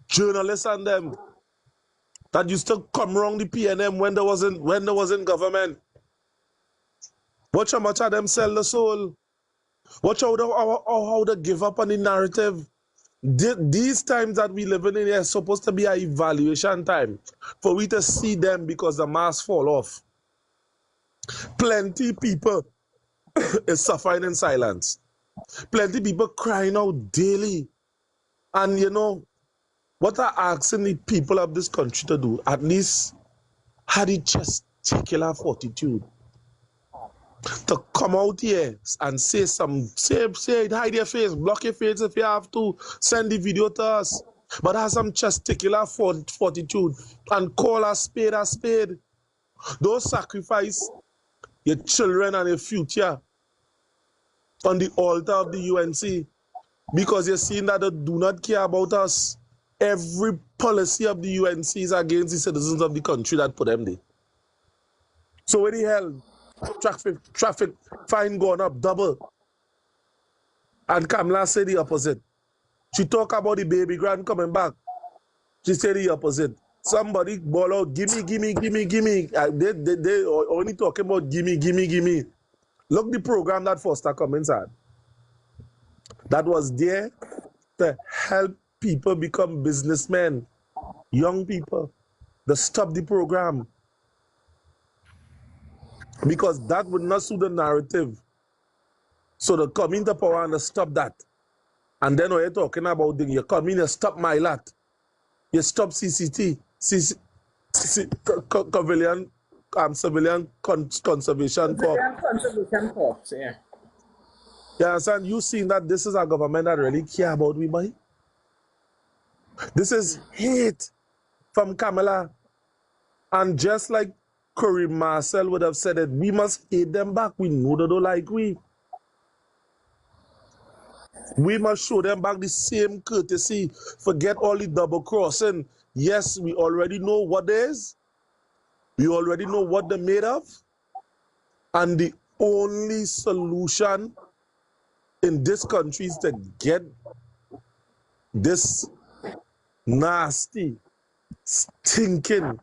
journalists and them that used to come around the PNM when there wasn't government. Watch how much of them sell the soul. Watch how they give up on the narrative. These times that we live in are supposed to be an evaluation time for we to see them because the mask fall off. Plenty people is suffering in silence. Plenty people crying out daily. And you know, what I'm asking the people of this country to do, at least had the testicular fortitude to come out here and say it, hide your face, block your face if you have to, send the video to us. But have some testicular fortitude and call a spade a spade. Don't sacrifice your children and your future on the altar of the UNC because you're seeing that they do not care about us. Every policy of the UNC is against the citizens of the country that put them there. So what the hell? Traffic fine going up double. And Kamla said the opposite. She talk about the baby grand coming back. She said the opposite. Somebody ball out, gimme. They only talking about gimme. Look the program that Foster Cummings had. That was there to help people become businessmen, young people. They stop the program. Because that would not suit the narrative. So they come into power and they stop that. And then when you're talking about you come in and stop my lot. You stop CCT, Civilian Conservation Corps. Conservation Corps, yeah. You understand? You seen that this is a government that really care about we, boy? This is hate from Kamala. And just like Curry Marcel would have said it, we must hate them back. We know they don't like we. We must show them back the same courtesy. Forget all the double crossing. Yes, we already know what it is. We already know what they're made of. And the only solution in this country is to get this nasty, stinking,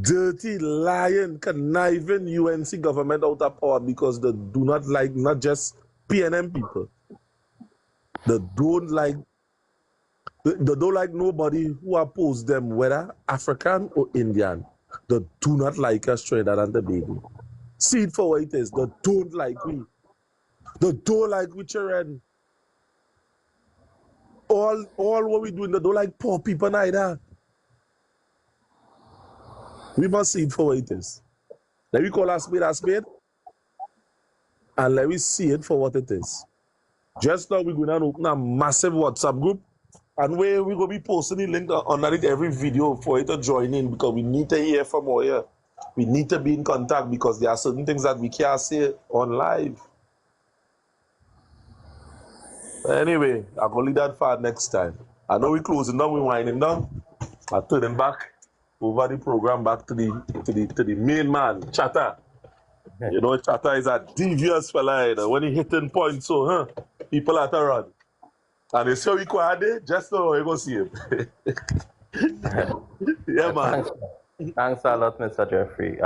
dirty, lying, conniving UNC government out of power because they do not like not just PNM people. They don't like nobody who oppose them, whether African or Indian. They do not like us, Trinidad and Tobago. See it for what it is. They don't like we. They don't like we children. All what we doing, they don't like poor people neither. We must see it for what it is. Let me call a spade, and let me see it for what it is. Just now, we're going to open a massive WhatsApp group, and we're going to be posting the link underneath every video for you to join in because we need to hear from all here. We need to be in contact because there are certain things that we can't say on live. Anyway, I'm going to leave that for next time. I know we're closing down, we're winding down. I'm turning back. over the program back to the main man, Chatter. You know, Chatter is a devious fella, you know. When he hitting points, so people have to run. And it's so quiet, just know you're going to see him. Yeah, man. Thanks a lot, Mr. Jeffrey.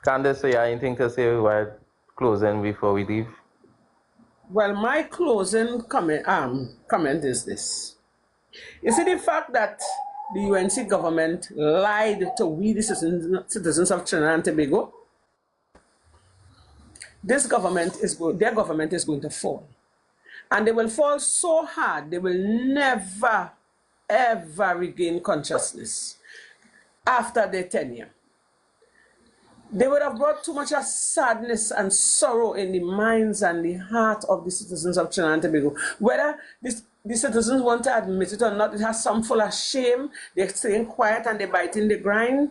Candace, you have anything to say while closing before we leave? Well, my closing comment is this. You see, the fact that the UNC government lied to we, the citizens of Trinidad and Tobago, their government is going to fall. And they will fall so hard, they will never, ever regain consciousness after their tenure. They would have brought too much sadness and sorrow in the minds and the heart of the citizens of Trinidad and Tobago. Whether the citizens want to admit it or not, it has some full of shame. They're staying quiet and they're biting the grind.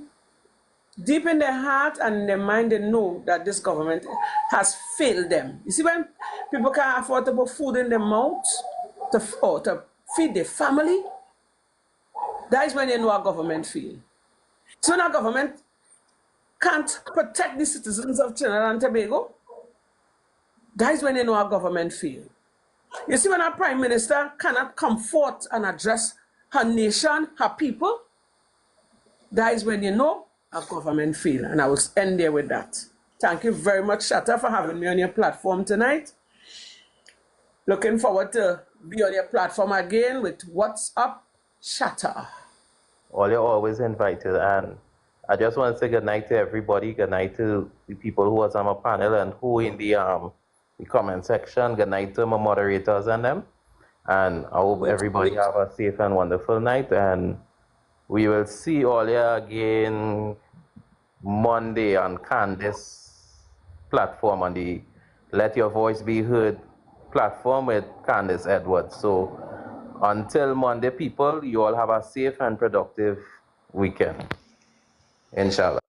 Deep in their heart and in their mind, they know that this government has failed them. You see, when people can't afford to put food in their mouth to feed their family, that is when they know our government failed. So when our government can't protect the citizens of Trinidad and Tobago, that is when they know our government failed. You see, when our Prime Minister cannot come forth and address her nation, her people, that is when you know our government failed. And I will end there with that. Thank you very much, Chatter, for having me on your platform tonight. Looking forward to be on your platform again with What's Up, Chatter. Well, you're always invited, and I just want to say good night to everybody. Good night to the people who was on my panel and who in the comment section. Good night to my moderators and them. And I hope everybody have a safe and wonderful night. And we will see all you again Monday on Candace platform, on the Let Your Voice Be Heard platform with Candace Edwards. So until Monday, people, you all have a safe and productive weekend. Inshallah.